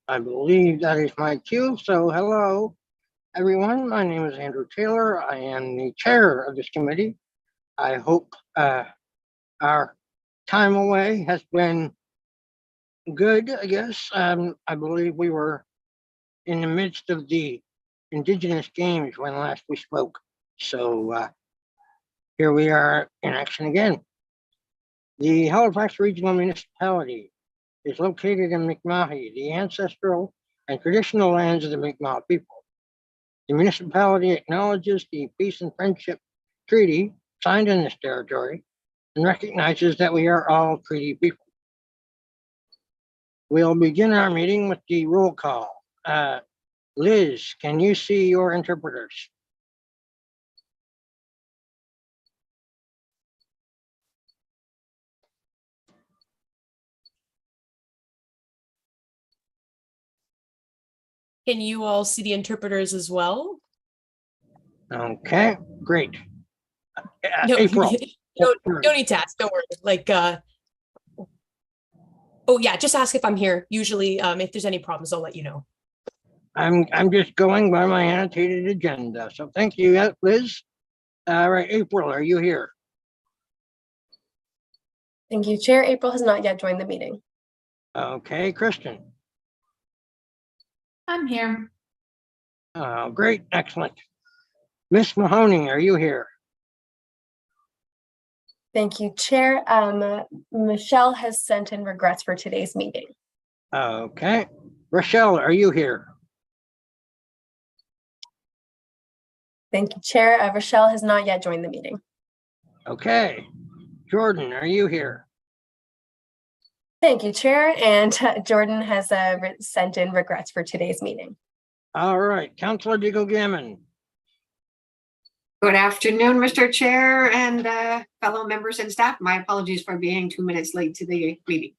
I believe that is my cue. So hello, everyone. My name is Andrew Taylor. I am the chair of this committee. I hope our time away has been good, I guess. I believe we were in the midst of the Indigenous Games when last we spoke. So here we are in action again. The Halifax Regional Municipality is located in Mi'kmahi, the ancestral and traditional lands of the Mi'kmaq people. The municipality acknowledges the Peace and Friendship Treaty signed in this territory and recognizes that we are all treaty people. We'll begin our meeting with the roll call. Liz, can you see your interpreters? Can you all see the interpreters as well? Okay, great. No, April. don't need to ask, don't worry. Oh yeah, just ask if I'm here. Usually, if there's any problems, I'll let you know. I'm just going by my annotated agenda. So thank you, Liz. All right, April, are you here? Thank you, Chair. April has not yet joined the meeting. Okay, Kristen. I'm here. Great, excellent. Miss Mahoney, are you here? Thank you, Chair. Michelle has sent in regrets for today's meeting. Okay. Rochelle, are you here? Thank you, Chair. Rochelle has not yet joined the meeting. Okay. Jordan, are you here? Thank you, Chair. And Jordan has sent in regrets for today's meeting. All right. Councillor Diggle Gammon. Good afternoon, Mr. Chair and fellow members and staff. My apologies for being 2 minutes late to the meeting.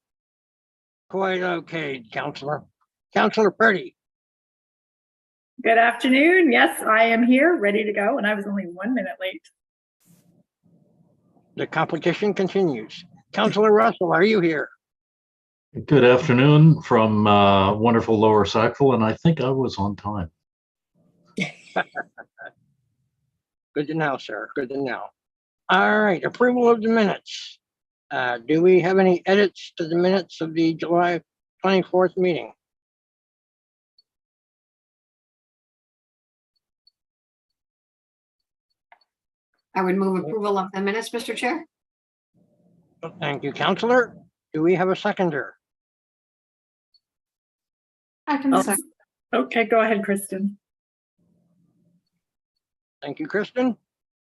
Quite okay, Councillor. Councillor Purdy. Good afternoon. Yes, I am here, ready to go, and I was only 1 minute late. The competition continues. Councillor Russell, are you here? Good afternoon from wonderful Lower Sackville, and I think I was on time. Good to know, sir. Good to know. All right, approval of the minutes. Do we have any edits to the minutes of the July 24th meeting? I would move approval of the minutes, Mr. Chair. Thank you, Councillor. Do we have a seconder? I can second. Okay, go ahead, Kristen. Thank you, Kristen.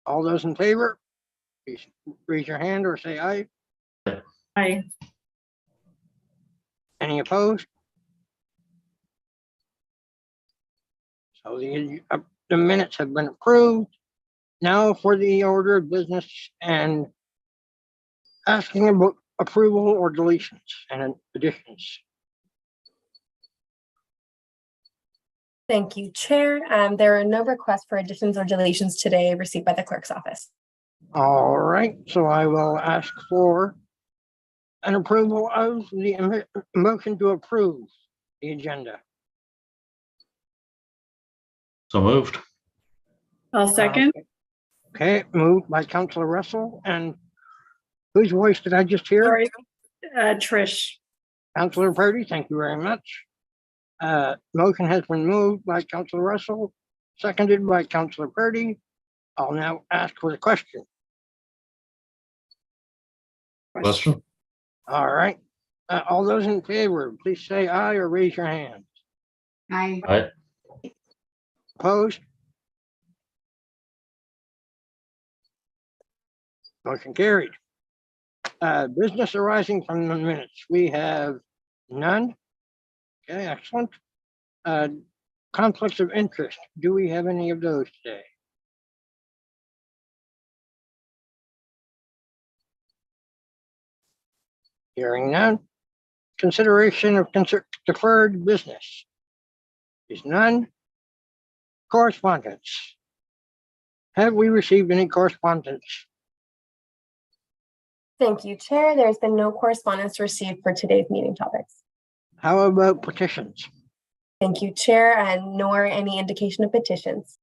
All those in favor, please raise your hand or say aye. Aye. Any opposed? So the minutes have been approved. Now for the order of business and asking about approval or deletions and additions. Thank you, Chair. There are no requests for additions or deletions today received by the clerk's office. All right, so I will ask for an approval of the motion to approve the agenda. So moved. I'll second. Okay, moved by Councillor Russell, and whose voice did I just hear? Sorry, Trish. Councillor Purdy, thank you very much. Motion has been moved by Councillor Russell, seconded by Councillor Purdy. I'll now ask for the question. Question? All right. All those in favor, please say aye or raise your hand. Aye. Aye. Opposed? Motion carried. Business arising from the minutes. We have none. Okay, excellent. Conflicts of interest. Do we have any of those today? Hearing none. Consideration of deferred business. Is none. Correspondence. Have we received any correspondence? Thank you, Chair. There's been no correspondence received for today's meeting topics. How about petitions? Thank you, Chair, and nor any indication of petitions.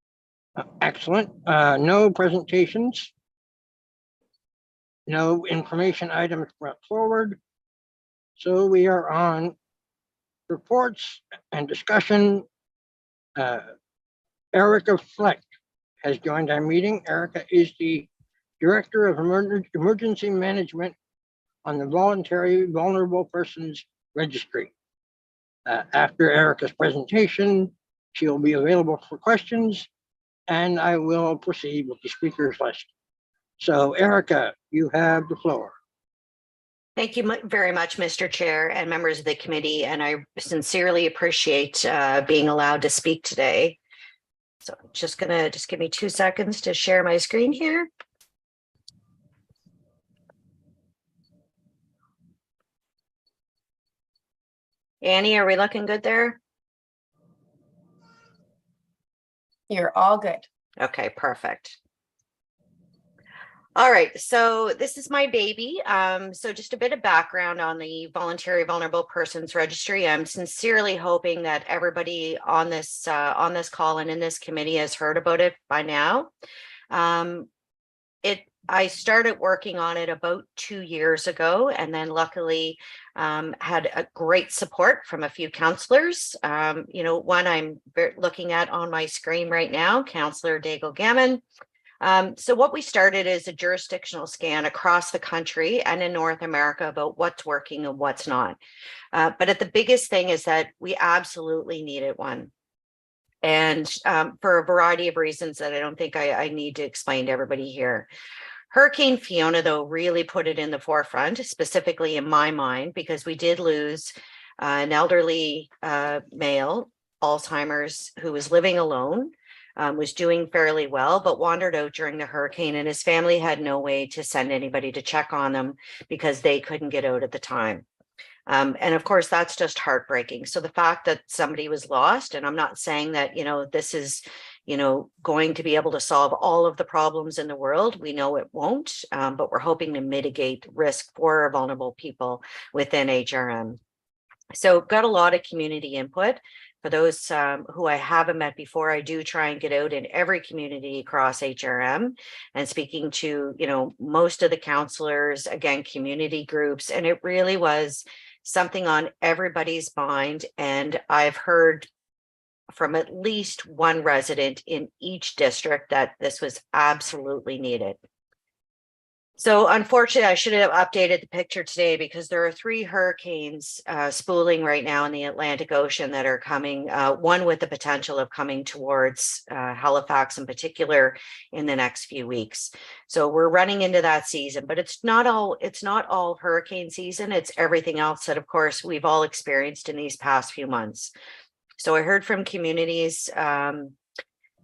Excellent. No presentations. No information items brought forward. So we are on reports and discussion. Erica Fleck has joined our meeting. Erica is the Director of Emergency Management on the Voluntary Vulnerable Persons Registry. After Erica's presentation, she will be available for questions, and I will proceed with the speakers list. So Erica, you have the floor. Thank you very much, Mr. Chair and members of the committee, and I sincerely appreciate being allowed to speak today. So just give me 2 seconds to share my screen here. Annie, are we looking good there? You're all good. Okay, perfect. All right, so this is my baby. So just a bit of background on the Voluntary Vulnerable Persons Registry. I'm sincerely hoping that everybody on this call and in this committee has heard about it by now. I started working on it about 2 years ago, and then luckily had a great support from a few counselors. One I'm looking at on my screen right now, Councillor Dago Gammon. So what we started is a jurisdictional scan across the country and in North America about what's working and what's not. But the biggest thing is that we absolutely needed one. And for a variety of reasons that I don't think I need to explain to everybody here. Hurricane Fiona, though, really put it in the forefront, specifically in my mind, because we did lose an elderly male, Alzheimer's, who was living alone, was doing fairly well, but wandered out during the hurricane, and his family had no way to send anybody to check on them because they couldn't get out at the time. And of course, that's just heartbreaking. So the fact that somebody was lost, and I'm not saying that, this is, going to be able to solve all of the problems in the world. We know it won't, but we're hoping to mitigate risk for vulnerable people within HRM. So got a lot of community input. For those who I haven't met before, I do try and get out in every community across HRM and speaking to, most of the counselors, again, community groups, and it really was something on everybody's mind. And I've heard from at least one resident in each district that this was absolutely needed. So unfortunately, I should have updated the picture today because there are 3 hurricanes spooling right now in the Atlantic Ocean that are coming, one with the potential of coming towards Halifax in particular in the next few weeks. So we're running into that season, but it's not all hurricane season. It's everything else that, of course, we've all experienced in these past few months. So I heard from communities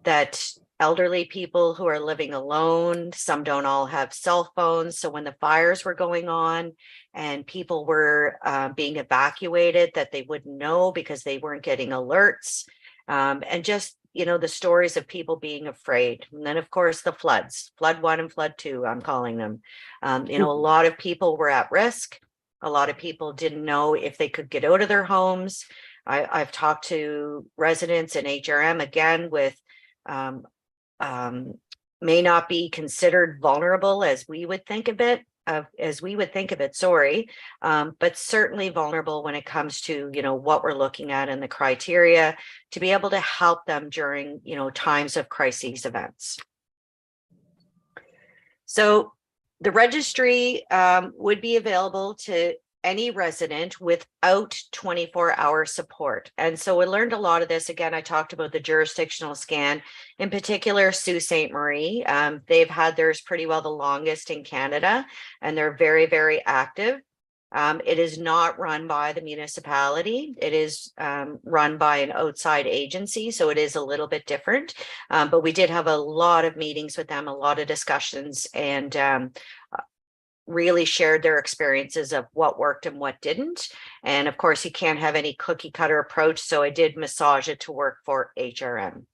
that elderly people who are living alone, some don't all have cell phones. So when the fires were going on and people were being evacuated, that they wouldn't know because they weren't getting alerts. And just, the stories of people being afraid. And then, of course, the floods, flood 1 and flood 2, I'm calling them. A lot of people were at risk. A lot of people didn't know if they could get out of their homes. I've talked to residents in HRM, again, with may not be considered vulnerable as we would think of it, but certainly vulnerable when it comes to, what we're looking at and the criteria to be able to help them during, times of crises events. So the registry would be available to any resident without 24-hour support. And so we learned a lot of this. Again, I talked about the jurisdictional scan, in particular, Sault Ste. Marie. They've had theirs pretty well the longest in Canada, and they're very, very active. It is not run by the municipality. It is run by an outside agency, so it is a little bit different. But we did have a lot of meetings with them, a lot of discussions, and really shared their experiences of what worked and what didn't. And of course, you can't have any cookie cutter approach. So I did massage it to work for HRM.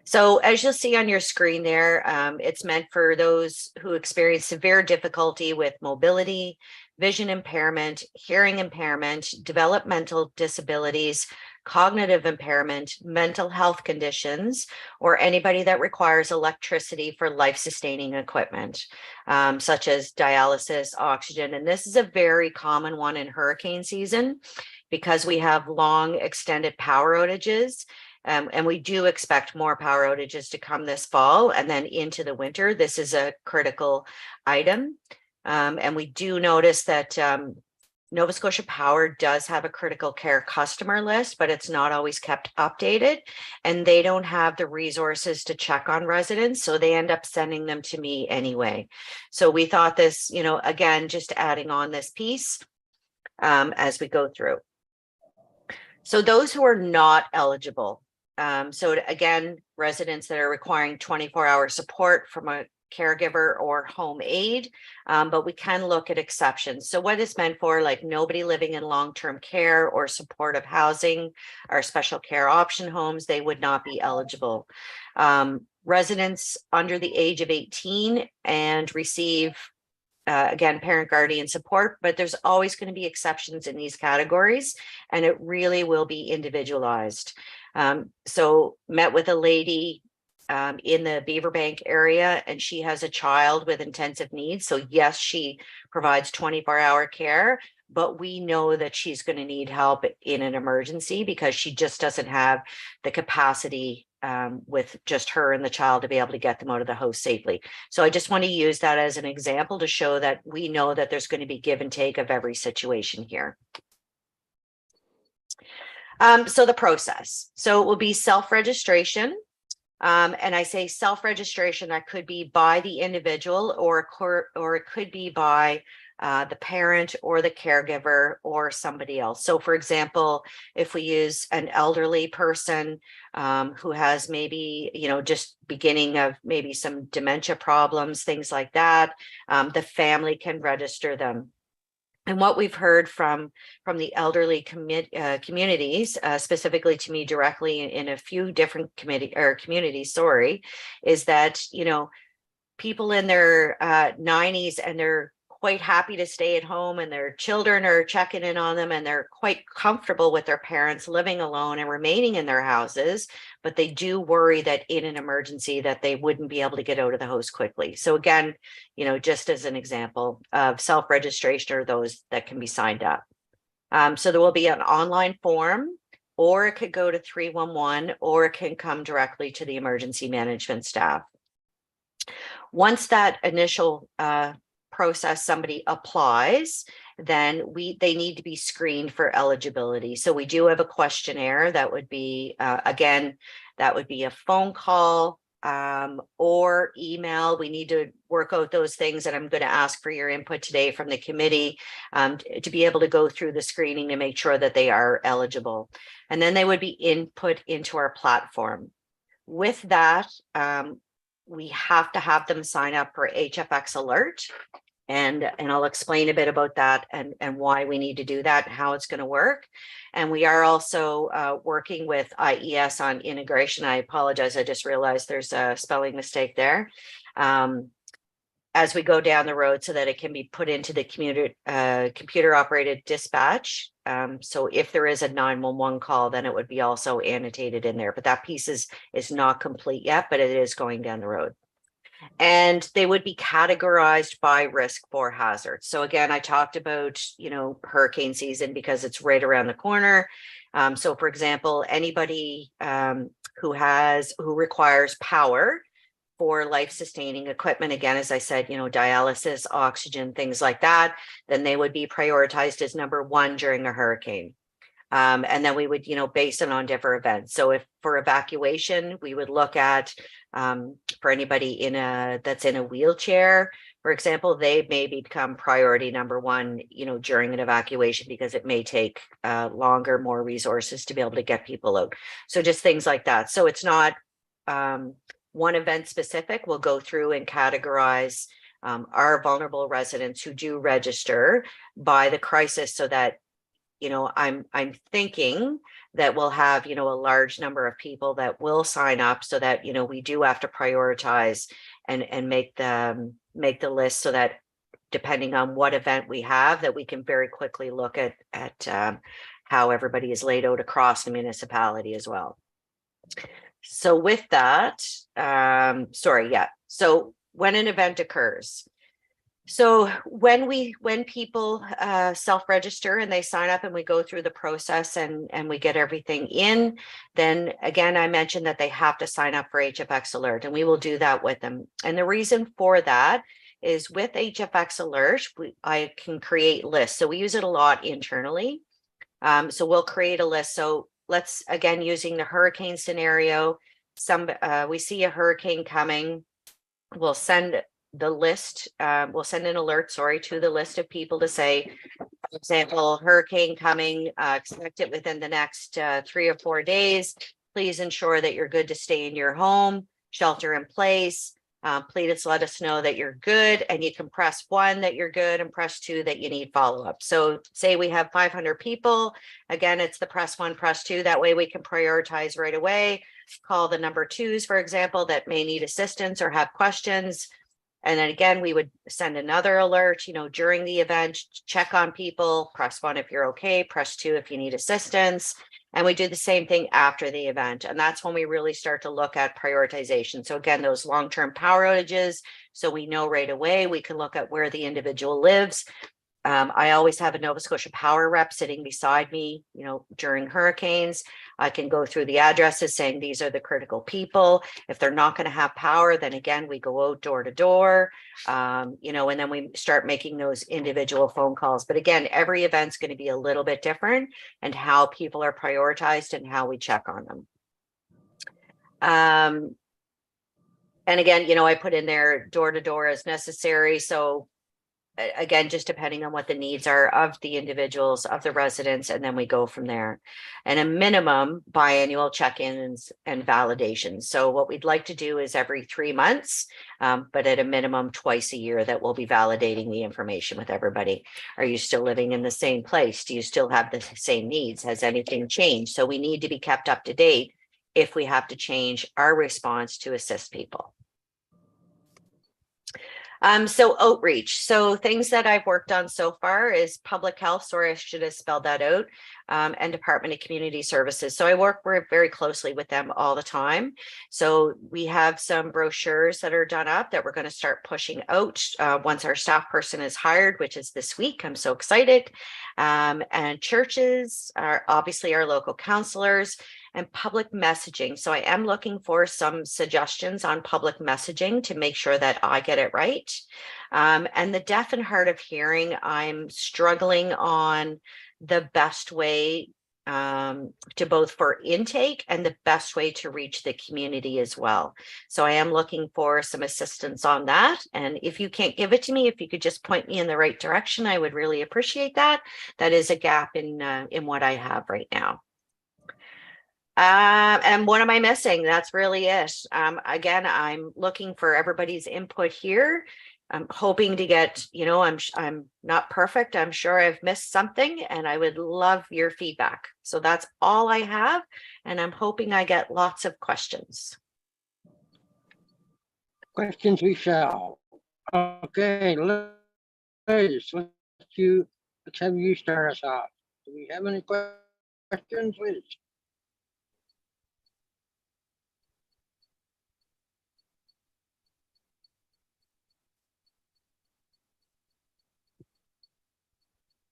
So as you'll see on your screen there, it's meant for those who experience severe difficulty with mobility, vision impairment, hearing impairment, developmental disabilities, cognitive impairment, mental health conditions, or anybody that requires electricity for life-sustaining equipment, such as dialysis, oxygen. And this is a very common one in hurricane season because we have long extended power outages. And we do expect more power outages to come this fall and then into the winter. This is a critical item. And we do notice that Nova Scotia Power does have a critical care customer list, but it's not always kept updated, and they don't have the resources to check on residents, so they end up sending them to me anyway. So we thought this, again, just adding on this piece as we go through. So those who are not eligible, so again, residents that are requiring 24-hour support from a caregiver or home aid, but we can look at exceptions. So what it's meant for, like nobody living in long-term care or supportive housing or special care option homes, they would not be eligible. Residents under the age of 18 and receive, again, parent guardian support, but there's always going to be exceptions in these categories, and it really will be individualized. So met with a lady in the Beaverbank area, and she has a child with intensive needs. So yes, she provides 24-hour care, but we know that she's going to need help in an emergency because she just doesn't have the capacity with just her and the child to be able to get them out of the house safely. So I just want to use that as an example to show that we know that there's going to be give and take of every situation here. So the process. So it will be self-registration. And I say self-registration, that could be by the individual or it could be by the parent or the caregiver or somebody else. So for example, if we use an elderly person who has maybe, just beginning of maybe some dementia problems, things like that, the family can register them. And what we've heard from the elderly communities, specifically to me directly in a few different communities, is that, people in their 90s and they're quite happy to stay at home, and their children are checking in on them, and they're quite comfortable with their parents living alone and remaining in their houses, but they do worry that in an emergency that they wouldn't be able to get out of the house quickly. So again, just as an example of self-registration or those that can be signed up. So there will be an online form, or it could go to 311, or it can come directly to the emergency management staff. Once that initial process, somebody applies, then they need to be screened for eligibility. So we do have a questionnaire that would be, again, that would be a phone call or email. We need to work out those things, and I'm going to ask for your input today from the committee to be able to go through the screening to make sure that they are eligible. And then they would be input into our platform. With that, we have to have them sign up for HFX Alert. And I'll explain a bit about that and why we need to do that and how it's going to work. And we are also working with IES on integration. I apologize. I just realized there's a spelling mistake there. As we go down the road so that it can be put into the computer operated dispatch. So if there is a 911 call, then it would be also annotated in there. But that piece is not complete yet, but it is going down the road. And they would be categorized by risk for hazards. So again, I talked about, hurricane season because it's right around the corner. So for example, anybody who requires power for life-sustaining equipment, again, as I said, dialysis, oxygen, things like that, then they would be prioritized as number one during a hurricane. And then we would, base it on different events. So if for evacuation, we would look at for anybody that's in a wheelchair, for example, they may become priority number one, during an evacuation because it may take longer, more resources to be able to get people out. So just things like that. So it's not one event specific. We'll go through and categorize our vulnerable residents who do register by the crisis so that I'm thinking that we'll have, a large number of people that will sign up so that, we do have to prioritize and make the list so that depending on what event we have, that we can very quickly look at how everybody is laid out across the municipality as well. So with that, so when an event occurs, so when people self-register and they sign up and we go through the process and we get everything in, then again, I mentioned that they have to sign up for HFX Alert, and we will do that with them. And the reason for that is with HFX Alert, I can create lists. So we use it a lot internally. So we'll create a list. So let's, again, using the hurricane scenario, we see a hurricane coming, we'll send the list, we'll send an alert, to the list of people to say, for example, hurricane coming, expect it within the next 3 or 4 days. Please ensure that you're good to stay in your home, shelter in place. Please let us know that you're good, and you can press 1 that you're good and press 2 that you need follow-up. So say we have 500 people. Again, it's the press 1, press 2. That way we can prioritize right away, call the number 2s, for example, that may need assistance or have questions. And then again, we would send another alert, during the event, check on people, press 1 if you're okay, press 2 if you need assistance. And we do the same thing after the event. And that's when we really start to look at prioritization. So again, those long-term power outages, so we know right away, we can look at where the individual lives. I always have a Nova Scotia Power rep sitting beside me, during hurricanes. I can go through the addresses saying these are the critical people. If they're not going to have power, then again, we go out door to door, and then we start making those individual phone calls. But again, every event's going to be a little bit different, and how people are prioritized and how we check on them. And again, I put in there door to door as necessary. So again, just depending on what the needs are of the individuals, of the residents, and then we go from there. And a minimum biannual check-ins and validations. So what we'd like to do is every 3 months, but at a minimum twice a year, that we'll be validating the information with everybody. Are you still living in the same place? Do you still have the same needs? Has anything changed? So we need to be kept up to date if we have to change our response to assist people. So outreach. So things that I've worked on so far is public health. Sorry, I should have spelled that out. And Department of Community Services. So I work very closely with them all the time. So we have some brochures that are done up that we're going to start pushing out once our staff person is hired, which is this week. I'm so excited. And churches are obviously our local counselors. And public messaging. So I am looking for some suggestions on public messaging to make sure that I get it right. And the deaf and hard of hearing, I'm struggling on the best way to both for intake and the best way to reach the community as well. So I am looking for some assistance on that. And if you can't give it to me, if you could just point me in the right direction, I would really appreciate that. That is a gap in what I have right now. And what am I missing? That's really it. Again, I'm looking for everybody's input here. I'm hoping to get, I'm not perfect. I'm sure I've missed something, and I would love your feedback. So that's all I have. And I'm hoping I get lots of questions. Questions we shall. Okay, Liz, let's have you start us off. Do we have any questions, Liz?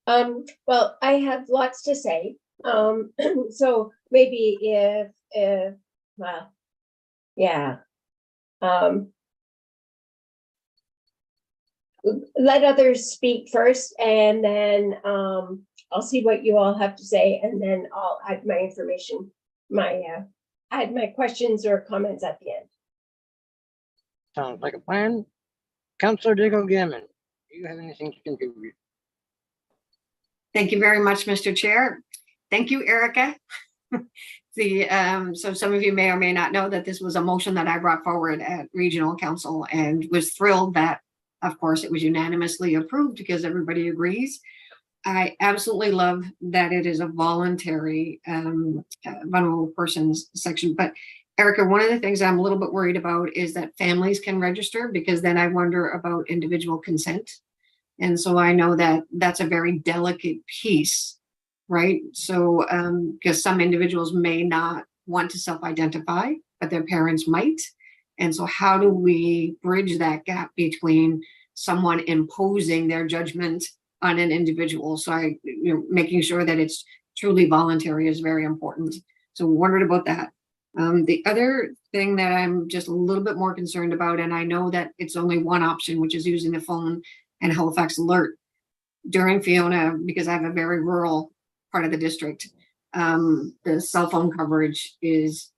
Well, I have lots to say. So maybe well, yeah. Let others speak first, and then I'll see what you all have to say, and then I'll add my information, add my questions or comments at the end. Sounds like a plan. Councillor Diggle Gammon, do you have anything to contribute? Thank you very much, Mr. Chair. Thank you, Erica. So some of you may or may not know that this was a motion that I brought forward at Regional Council, and was thrilled that, of course, it was unanimously approved because everybody agrees. I absolutely love that it is a voluntary vulnerable persons section. But Erica, one of the things I'm a little bit worried about is that families can register, because then I wonder about individual consent. And so I know that that's a very delicate piece right? So, because some individuals may not want to self-identify, but their parents might. And so how do we bridge that gap between someone imposing their judgment on an individual? So making sure that it's truly voluntary is very important. So we wondered about that. The other thing that I'm just a little bit more concerned about, and I know that it's only one option, which is using the phone and Halifax Alert during Fiona, because I have a very rural part of the district. The cell phone coverage is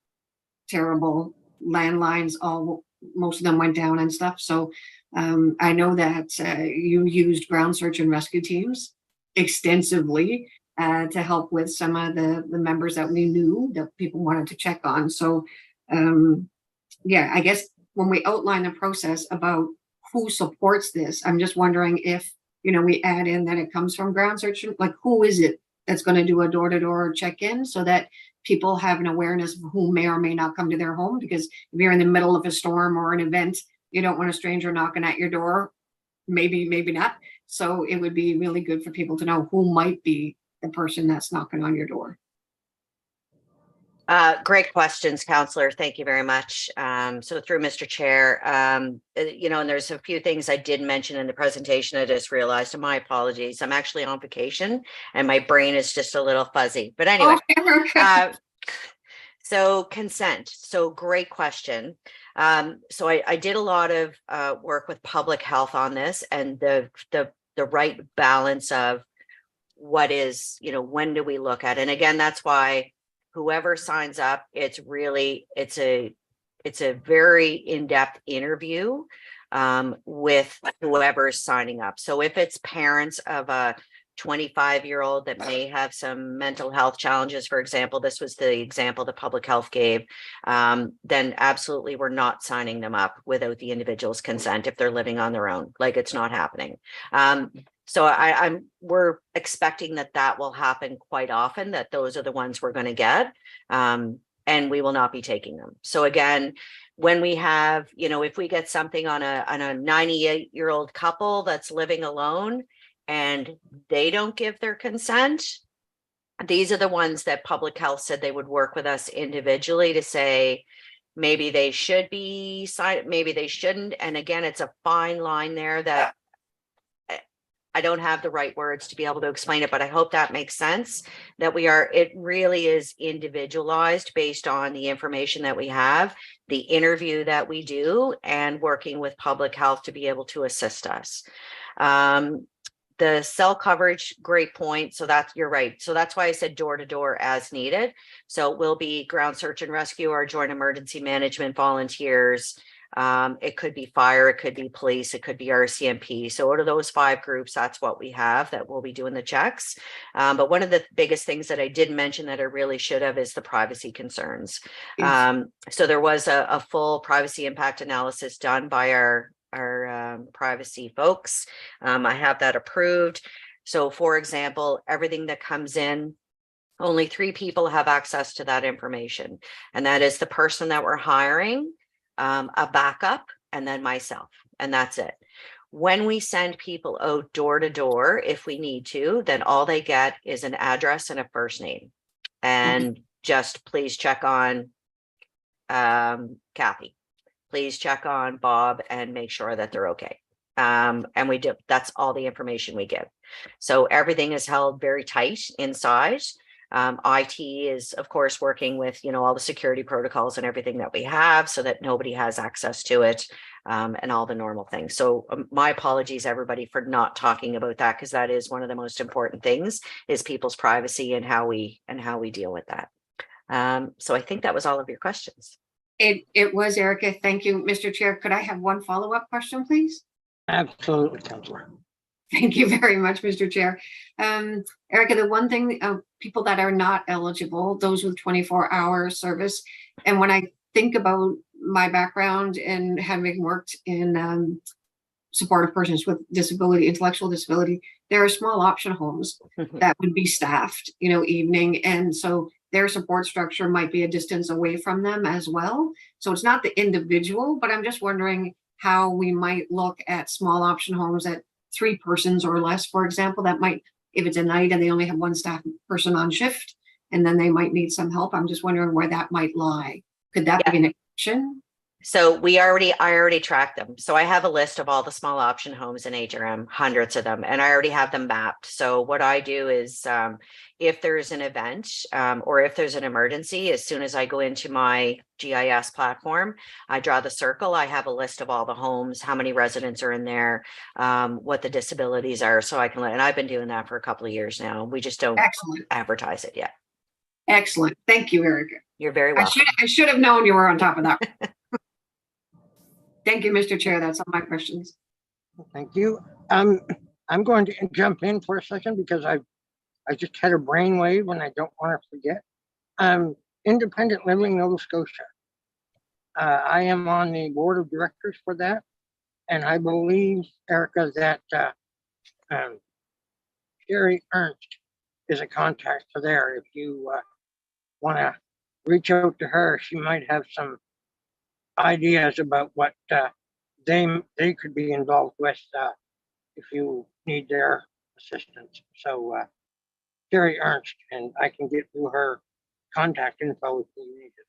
terrible. Landlines, most of them went down and stuff. So I know that you used ground search and rescue teams extensively to help with some of the members that we knew that people wanted to check on. So yeah, I guess when we outline the process about who supports this, I'm just wondering if, we add in that it comes from ground search, like who is it that's going to do a door-to-door check-in so that people have an awareness of who may or may not come to their home? Because if you're in the middle of a storm or an event, you don't want a stranger knocking at your door. Maybe not. So it would be really good for people to know who might be the person that's knocking on your door. Great questions, Counselor. Thank you very much. So through Mr. Chair, and there's a few things I did mention in the presentation. I just realized, and my apologies, I'm actually on vacation and my brain is just a little fuzzy. But anyway, so consent. So great question. So I did a lot of work with public health on this, and the right balance of what is, when do we look at? And again, that's why whoever signs up, it's a very in-depth interview with whoever's signing up. So if it's parents of a 25-year-old that may have some mental health challenges, for example, this was the example the public health gave, then absolutely we're not signing them up without the individual's consent if they're living on their own. Like, it's not happening. So we're expecting that will happen quite often, that those are the ones we're going to get, and we will not be taking them. So again, when we have, if we get something on a 98-year-old couple that's living alone and they don't give their consent, these are the ones that public health said they would work with us individually to say, maybe they should be signed, maybe they shouldn't. And again, it's a fine line there that I don't have the right words to be able to explain it, but I hope that makes sense, that it really is individualized based on the information that we have, the interview that we do, and working with public health to be able to assist us. The cell coverage, great point. So you're right. So that's why I said door to door as needed. So it will be ground search and rescue, our joint emergency management volunteers. It could be fire, it could be police, it could be RCMP. So out of those 5 groups, that's what we have that will be doing the checks. But one of the biggest things that I did mention that I really should have is the privacy concerns. Yes. So there was a full privacy impact analysis done by our privacy folks. I have that approved. So for example, everything that comes in, only 3 people have access to that information. And that is the person that we're hiring, a backup, and then myself, and that's it. When we send people out door to door, if we need to, then all they get is an address and a first name. And just please check on Kathy. Please check on Bob and make sure that they're okay. And that's all the information we give. So everything is held very tight inside. IT is, of course, working with, all the security protocols and everything that we have so that nobody has access to it, and all the normal things. So my apologies, everybody, for not talking about that, because that is one of the most important things, is people's privacy and how we deal with that. So I think that was all of your questions. It was, Erica. Thank you, Mr. Chair. Could I have one follow-up question, please? Absolutely, Councillor. Thank you very much, Mr. Chair. Erica, the one thing, people that are not eligible, those with 24-hour service, and when I think about my background and having worked in support of persons with disability, intellectual disability, there are small option homes that would be staffed, evening. And so their support structure might be a distance away from them as well. So it's not the individual, but I'm just wondering how we might look at small option homes at 3 persons or less, for example, that might if it's a night and they only have one staff person on shift, and then they might need some help. I'm just wondering where that might lie. Could that be an exception? So I already tracked them. So I have a list of all the small option homes in HRM, hundreds of them, and I already have them mapped. So what I do is if there's an event or if there's an emergency, as soon as I go into my GIS platform, I draw the circle. I have a list of all the homes, how many residents are in there, what the disabilities are. So I can and I've been doing that for a couple of years now. We just don't Excellent. advertise it yet. Excellent. Thank you, Erica. You're very welcome. I should have known you were on top of that. Thank you, Mr. Chair. That's all my questions. Thank you. I'm going to jump in for a second because I just had a brainwave and I don't want to forget. Independent Living Nova Scotia. I am on the board of directors for that. And I believe, Erica, that Sherry Ernst is a contact for there. If you want to reach out to her, she might have some ideas about what they could be involved with if you need their assistance. So Sherry Ernst, and I can get you her contact info if you need it.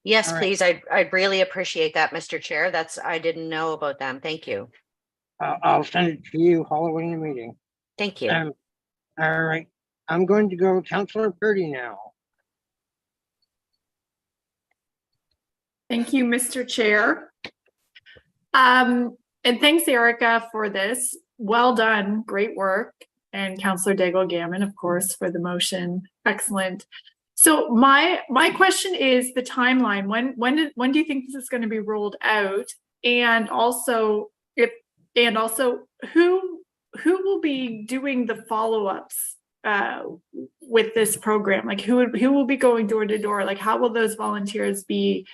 Yes, All right. please. I'd really appreciate that, Mr. Chair. I didn't know about them. Thank you. I'll send it to you following the meeting. Thank you. All right, I'm going to go Councillor Purdy now. Thank you, Mr. Chair. And thanks, Erica, for this. Well done. Great work. And Councillor Daigle Gammon, of course, for the motion. Excellent. So my question is the timeline. When do you think this is going to be rolled out? And also who will be doing the follow-ups with this program? Like who will be going door to door? Like how will those volunteers be?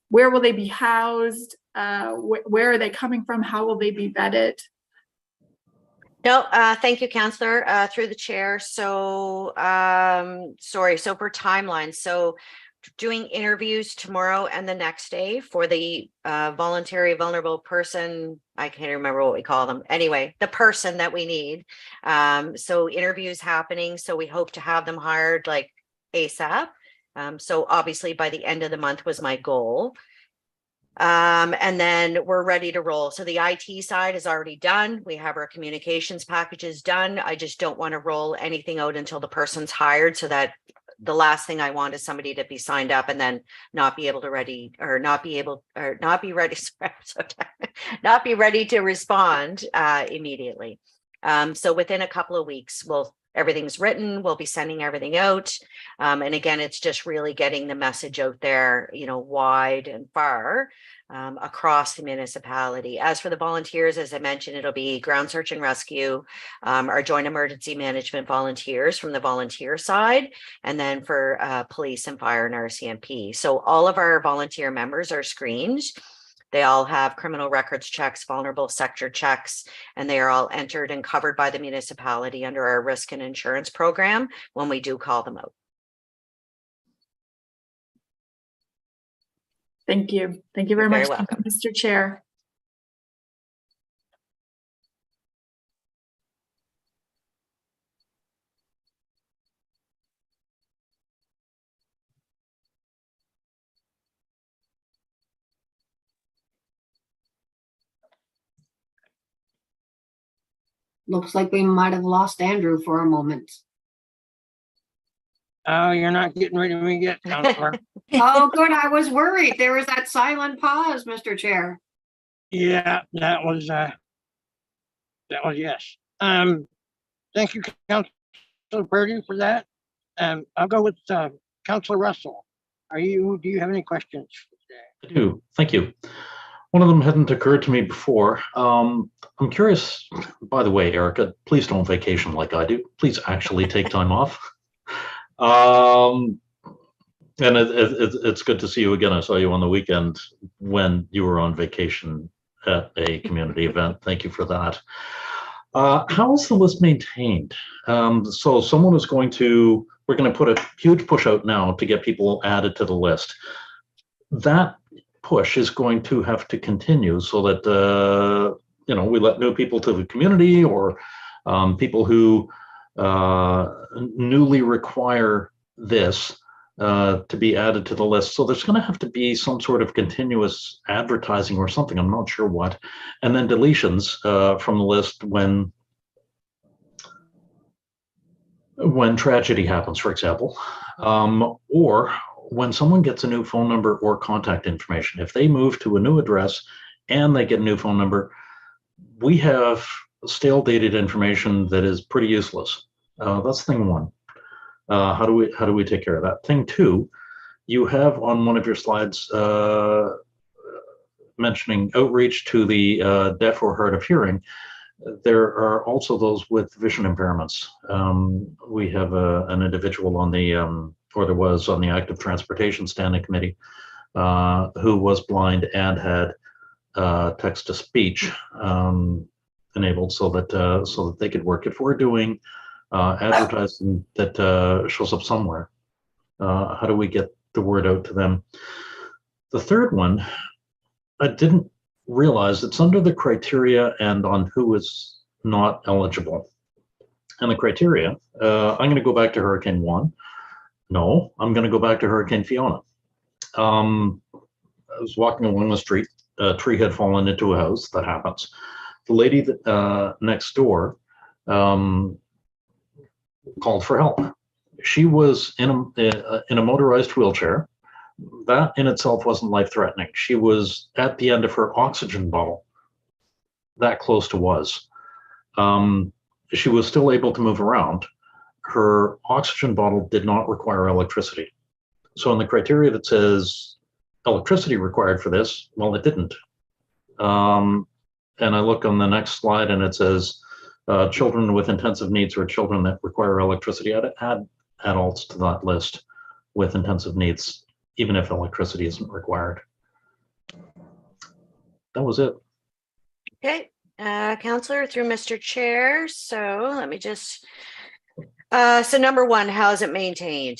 Where will they be housed? Where are they coming from? How will they be vetted? No, thank you, Councillor, through the chair. So, sorry. So for timeline, so doing interviews tomorrow and the next day for the voluntary vulnerable person. I can't remember what we call them. Anyway, the person that we need. So interviews happening. So we hope to have them hired like ASAP. So obviously by the end of the month was my goal. And then we're ready to roll. So the IT side is already done. We have our communications packages done. I just don't want to roll anything out until the person's hired, so that the last thing I want is somebody to be signed up and then not be ready to respond immediately. So within a couple of weeks, everything's written, we'll be sending everything out. And again, it's just really getting the message out there, wide and far across the municipality. As for the volunteers, as I mentioned, it'll be ground search and rescue, our joint emergency management volunteers from the volunteer side, and then for police and fire and RCMP. So all of our volunteer members are screened. They all have criminal records checks, vulnerable sector checks, and they are all entered and covered by the municipality under our risk and insurance program when we do call them out. Thank you. Thank you very You're much, very welcome. Mr. Chair. Looks like we might have lost Andrew for a moment. Oh, you're not getting rid of me yet, Councillor. Oh, good. I was worried. There was that silent pause, Mr. Chair. Yeah, that was yes. Thank you, Councillor Purdy, for that. I'll go with Councillor Russell. Do you have any questions for today? I do. Thank you. One of them hadn't occurred to me before. I'm curious, by the way, Erica, please don't vacation like I do. Please actually take time off. And it's good to see you again. I saw you on the weekend when you were on vacation at a community event. Thank you for that. How is the list maintained? So someone is we're going to put a huge push out now to get people added to the list. That push is going to have to continue so that, we let new people to the community, or people who newly require this to be added to the list. So there's going to have to be some sort of continuous advertising or something. I'm not sure what. And then deletions from the list when tragedy happens, for example, or when someone gets a new phone number or contact information. If they move to a new address and they get a new phone number, we have stale dated information that is pretty useless. That's thing one. How do we take care of that? Thing two, you have on one of your slides mentioning outreach to the deaf or hard of hearing. There are also those with vision impairments. We have an individual on the, or there was on the Active Transportation Standing Committee, who was blind and had text to speech enabled so that they could work. If we're doing advertising that shows up somewhere, how do we get the word out to them? The third one, I didn't realize it's under the criteria and on who is not eligible. And the criteria, I'm going to go back to Hurricane Juan. No, I'm going to go back to Hurricane Fiona. I was walking along the street, a tree had fallen into a house. That happens. The lady that, next door called for help. She was in a motorized wheelchair. That in itself wasn't life-threatening. She was at the end of her oxygen bottle. That close to was. She was still able to move around. Her oxygen bottle did not require electricity. So in the criteria that says electricity required for this, well, it didn't. And I look on the next slide and it says children with intensive needs or children that require electricity. I'd add adults to that list with intensive needs, even if electricity isn't required. That was it. Okay, Councillor, through Mr. Chair. So let me just, so number one, how is it maintained?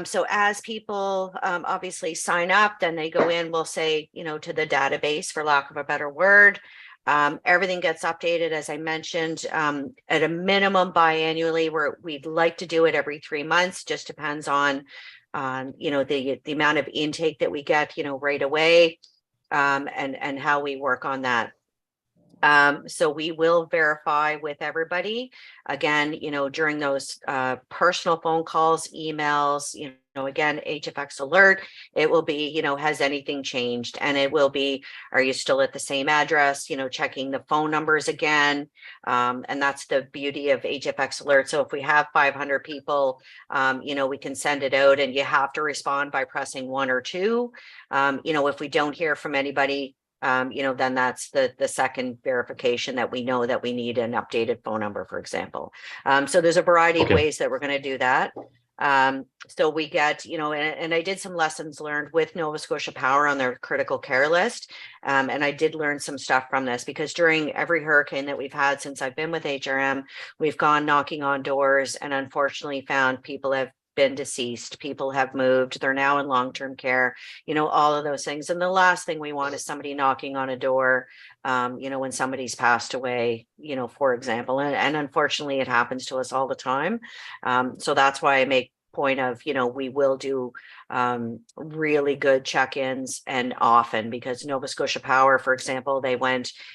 So as people obviously sign up, then they go in, we'll say, to the database, for lack of a better word. Everything gets updated, as I mentioned, at a minimum biannually, where we'd like to do it every 3 months. Just depends on the amount of intake that we get, right away, and how we work on that. So we will verify with everybody again, during those personal phone calls, emails, again, HFX alert, it will be, has anything changed? And it will be, are you still at the same address? Checking the phone numbers again. And that's the beauty of HFX alert. So if we have 500 people, we can send it out and you have to respond by pressing 1 or 2. If we don't hear from anybody, then that's the second verification that we know that we need an updated phone number, for example. So there's a variety of ways that we're going to do that. So we get, and I did some lessons learned with Nova Scotia Power on their critical care list. And I did learn some stuff from this, because during every hurricane that we've had since I've been with HRM, we've gone knocking on doors and unfortunately found people have been deceased, people have moved, they're now in long-term care, all of those things. And the last thing we want is somebody knocking on a door, when somebody's passed away, for example, and unfortunately it happens to us all the time. So that's why I make point of, we will do really good check-ins and often, because Nova Scotia Power, for example,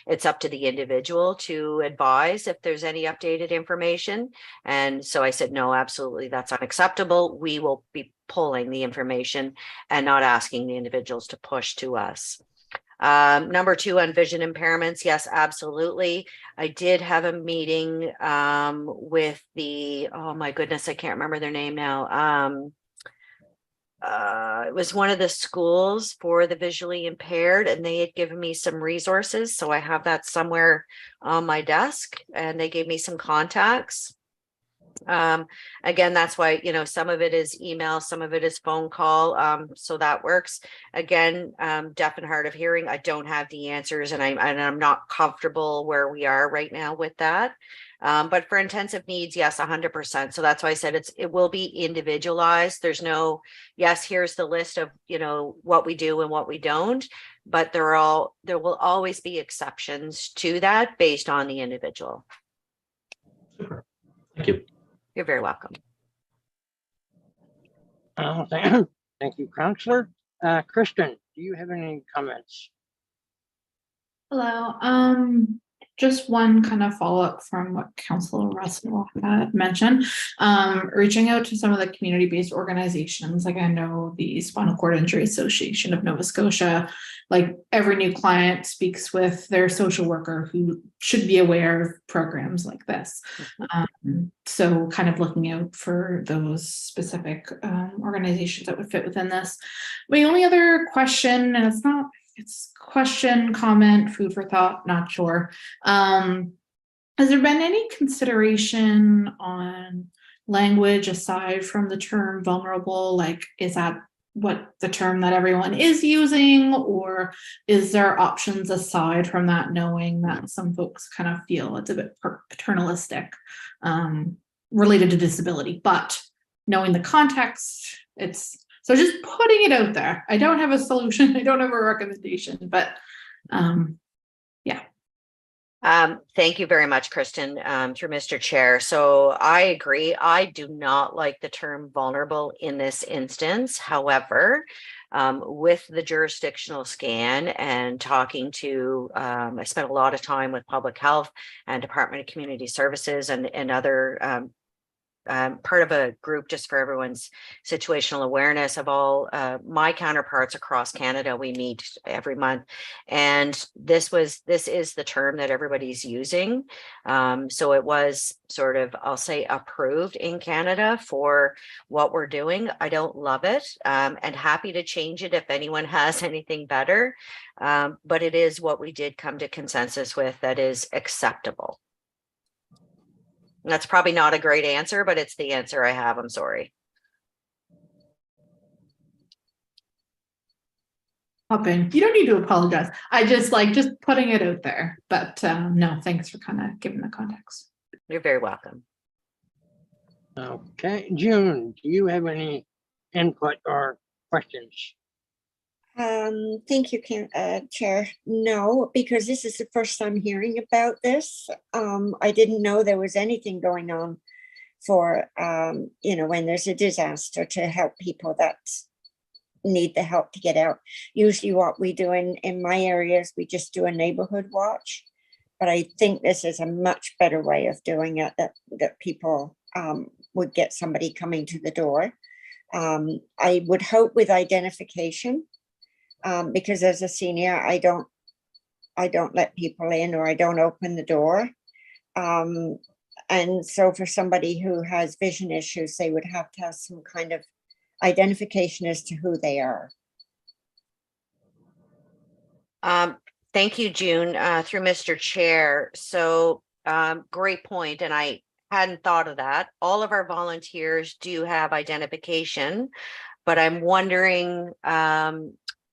it's up to the individual to advise if there's any updated information. And so I said, no, absolutely, that's unacceptable. We will be pulling the information and not asking the individuals to push to us. Number 2, on vision impairments. Yes, absolutely. I did have a meeting with the, oh my goodness, I can't remember their name now. It was one of the schools for the visually impaired, and they had given me some resources. So I have that somewhere on my desk, and they gave me some contacts. Again, that's why, some of it is email, some of it is phone call. So that works. Again, deaf and hard of hearing, I don't have the answers, and I'm not comfortable where we are right now with that. But for intensive needs, yes, 100%. So that's why I said it will be individualized. There's no, yes, here's the list of, what we do and what we don't, but there will always be exceptions to that based on the individual. Super. Thank you. You're very welcome. Thank you, Counselor. Kristen, do you have any comments? Hello. Just one kind of follow-up from what Councilor Russell had mentioned. Reaching out to some of the community-based organizations, like I know the Spinal Cord Injury Association of Nova Scotia, like every new client speaks with their social worker who should be aware of programs like this. So kind of looking out for those specific organizations that would fit within this. My only other question, and it's question, comment, food for thought, not sure. Has there been any consideration on language aside from the term vulnerable? Like, is that what the term that everyone is using, or is there options aside from that, knowing that some folks kind of feel it's a bit paternalistic related to disability, but knowing the context, so just putting it out there. I don't have a solution. I don't have a recommendation, but yeah. Thank you very much, Kristen, through Mr. Chair. So I agree. I do not like the term vulnerable in this instance. However, with the jurisdictional scan and talking to, I spent a lot of time with public health and Department of Community Services and other part of a group just for everyone's situational awareness of all my counterparts across Canada. We meet every month, and this is the term that everybody's using. So it was sort of, I'll say, approved in Canada for what we're doing. I don't love it, and happy to change it if anyone has anything better. But it is what we did come to consensus with that is acceptable. That's probably not a great answer, but it's the answer I have. I'm sorry. Hopping. You don't need to apologize. I just putting it out there. But no, thanks for kind of giving the context. You're very welcome. Okay, June, do you have any input or questions? Thank you, Chair. No, because this is the first time hearing about this. I didn't know there was anything going on for, when there's a disaster to help people that need the help to get out. Usually what we do in my area is we just do a neighborhood watch, but I think this is a much better way of doing it, that people would get somebody coming to the door. I would hope with identification, because as a senior, I don't let people in, or I don't open the door. And so for somebody who has vision issues, they would have to have some kind of identification as to who they are. Thank you, June, through Mr. Chair. So great point, and I hadn't thought of that. All of our volunteers do have identification, but I'm wondering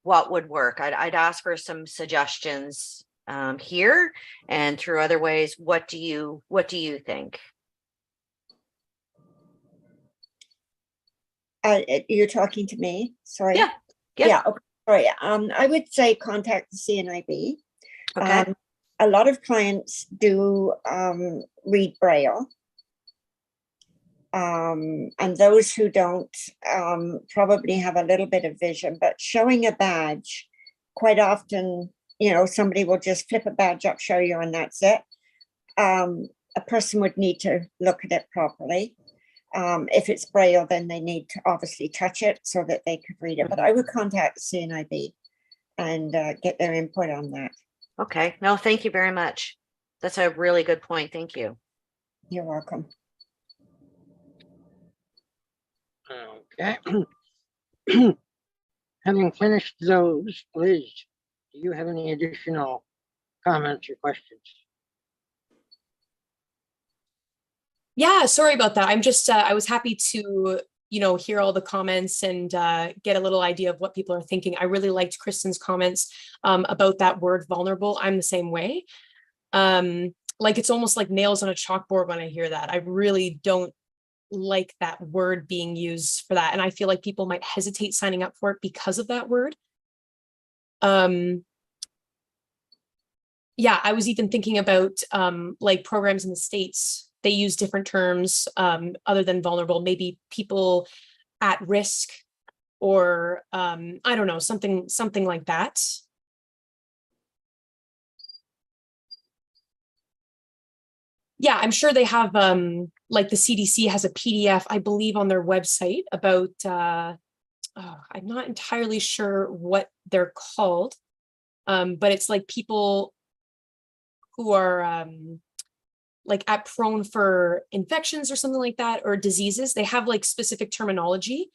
what would work. I'd ask for some suggestions here and through other ways. What do you think? You're talking to me? Sorry. Yeah. Yeah. Okay. Sorry. I would say contact the CNIB. Okay. A lot of clients do read Braille. And those who don't probably have a little bit of vision, but showing a badge, quite often, somebody will just flip a badge up, show you, and that's it. A person would need to look at it properly. If it's Braille, then they need to obviously touch it so that they could read it. But I would contact the CNIB and get their input on that. Okay. No, thank you very much. That's a really good point. Thank you. You're welcome. Okay. Having finished those, Liz, do you have any additional comments or questions? Yeah, sorry about that. I'm just, I was happy to, hear all the comments and get a little idea of what people are thinking. I really liked Kristen's comments about that word vulnerable. I'm the same way. Like, it's almost like nails on a chalkboard when I hear that. I really don't like that word being used for that. And I feel like people might hesitate signing up for it because of that word. Yeah, I was even thinking about like programs in the States they use different terms other than vulnerable, maybe people at risk, or I don't know, something like that. Yeah, I'm sure they have like the CDC has a PDF, I believe, on their website about I'm not entirely sure what they're called, but it's like people who are like at prone for infections or something like that, or diseases. They have like specific terminology.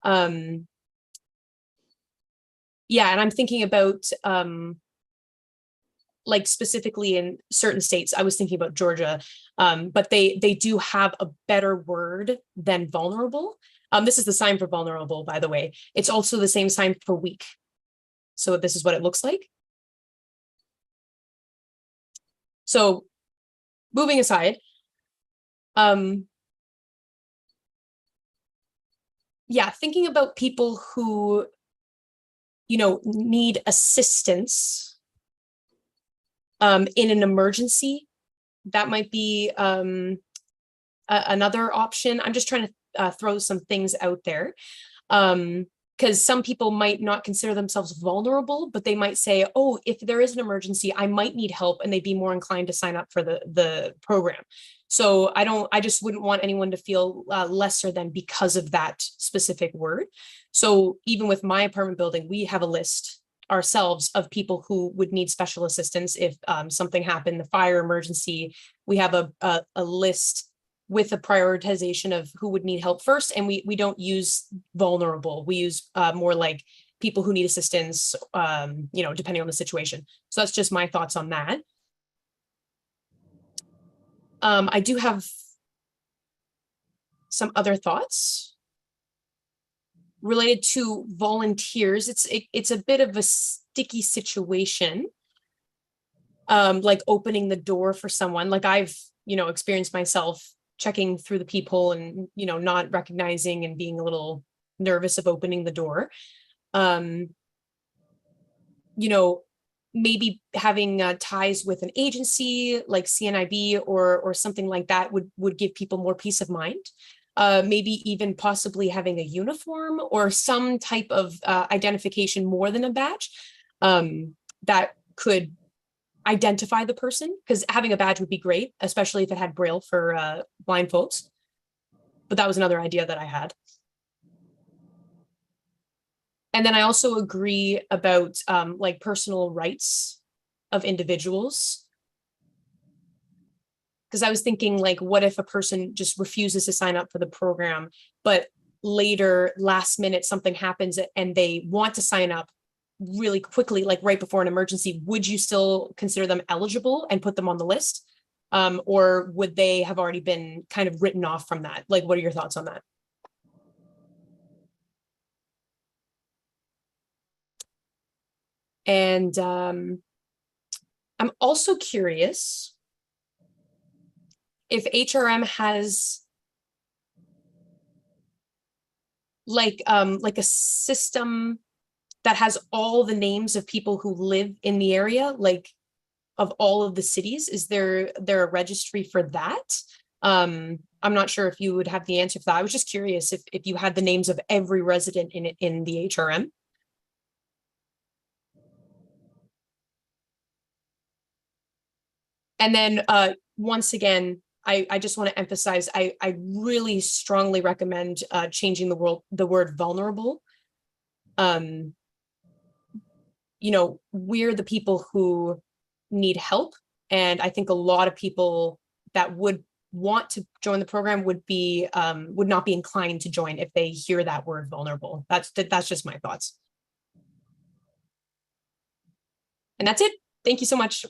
Yeah, and I'm thinking about like specifically in certain states. I was thinking about Georgia, but they do have a better word than vulnerable. This is the sign for vulnerable, by the way. It's also the same sign for weak. So this is what it looks like. So moving aside, yeah, thinking about people who, you know, need assistance in an emergency, that might be another option. I'm just trying to throw some things out there. Because some people might not consider themselves vulnerable, but they might say, oh, if there is an emergency, I might need help, and they'd be more inclined to sign up for the program. So I just wouldn't want anyone to feel lesser than because of that specific word. So even with my apartment building, we have a list ourselves of people who would need special assistance if something happened, the fire emergency. We have a list with a prioritization of who would need help first. And we don't use vulnerable. We use more like people who need assistance, you know, depending on the situation. So that's just my thoughts on that. I do have some other thoughts related to volunteers. It's a bit of a sticky situation, like opening the door for someone. Like I've, you know, experienced myself checking through the peephole and, you know, not recognizing and being a little nervous of opening the door. You know, maybe having ties with an agency like CNIB or something like that would give people more peace of mind. Maybe even possibly having a uniform or some type of identification more than a badge that could identify the person, because having a badge would be great, especially if it had Braille for blind folks. But that was another idea that I had. And then I also agree about like personal rights of individuals. Because I was thinking, like, what if a person just refuses to sign up for the program, but later, last minute, something happens and they want to sign up really quickly, like right before an emergency? Would you still consider them eligible and put them on the list? Or would they have already been kind of written off from that? Like, what are your thoughts on that? And I'm also curious if HRM has like a system that has all the names of people who live in the area, like of all of the cities. Is there a registry for that? I'm not sure if you would have the answer for that. I was just curious if you had the names of every resident in the HRM. And then once again, I just want to emphasize, I really strongly recommend changing the word vulnerable. You know, we're the people who need help. And I think a lot of people that would want to join the program would not be inclined to join if they hear that word vulnerable. That's just my thoughts. And that's it. Thank you so much.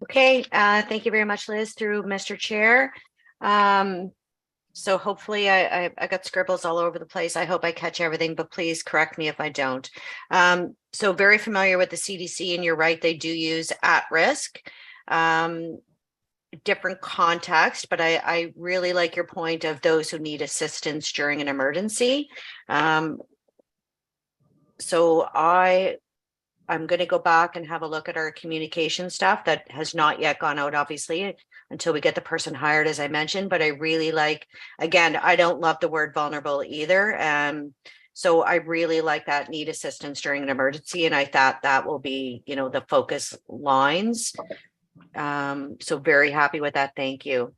Okay, thank you very much, Liz, through Mr. Chair. So hopefully I got scribbles all over the place. I hope I catch everything, but please correct me if I don't. So very familiar with the CDC, and you're right, they do use at risk, different context, but I really like your point of those who need assistance during an emergency. So I'm going to go back and have a look at our communication stuff that has not yet gone out. Obviously, until we get the person hired, as I mentioned, but I really like, again, I don't love the word vulnerable either. So I really like that need assistance during an emergency. And I thought that will be, you know, the focus lines. So very happy with that. Thank you.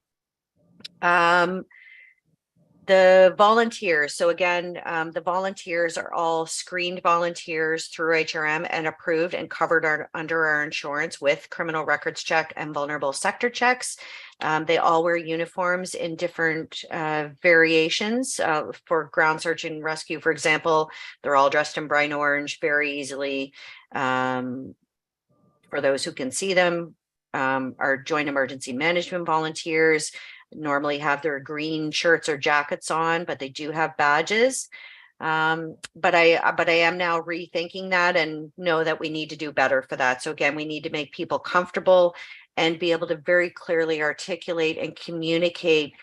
The volunteers. So again, the volunteers are all screened volunteers through HRM and approved and covered under our insurance with criminal records check and vulnerable sector checks. They all wear uniforms in different variations. For ground search and rescue, for example, they're all dressed in bright orange very easily. For those who can see them, our joint emergency management volunteers normally have their green shirts or jackets on, but they do have badges. But I am now rethinking that and know that we need to do better for that. So again, we need to make people comfortable and be able to very clearly articulate and communicate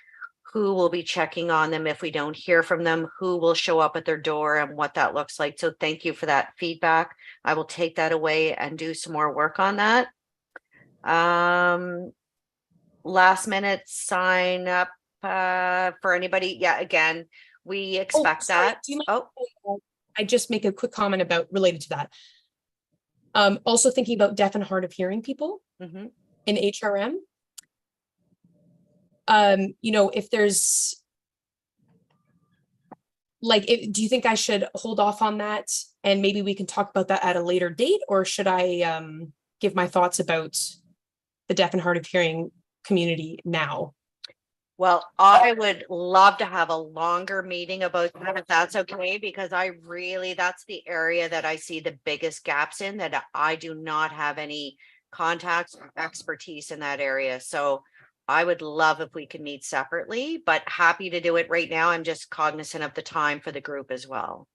who will be checking on them if we don't hear from them, who will show up at their door, and what that looks like. So thank you for that feedback. I will take that away and do some more work on that. Last minute sign up for anybody. Yeah, again, we expect that. Do you mind I just make a quick comment about related to that? Also thinking about deaf and hard of hearing people in HRM. You know, if there's like, do you think I should hold off on that and maybe we can talk about that at a later date, or should I give my thoughts about the deaf and hard of hearing community now? Well, I would love to have a longer meeting about that, if that's okay, because I really, that's the area that I see the biggest gaps in, that I do not have any contacts or expertise in that area. So I would love if we could meet separately, but happy to do it right now. I'm just cognizant of the time for the group as well.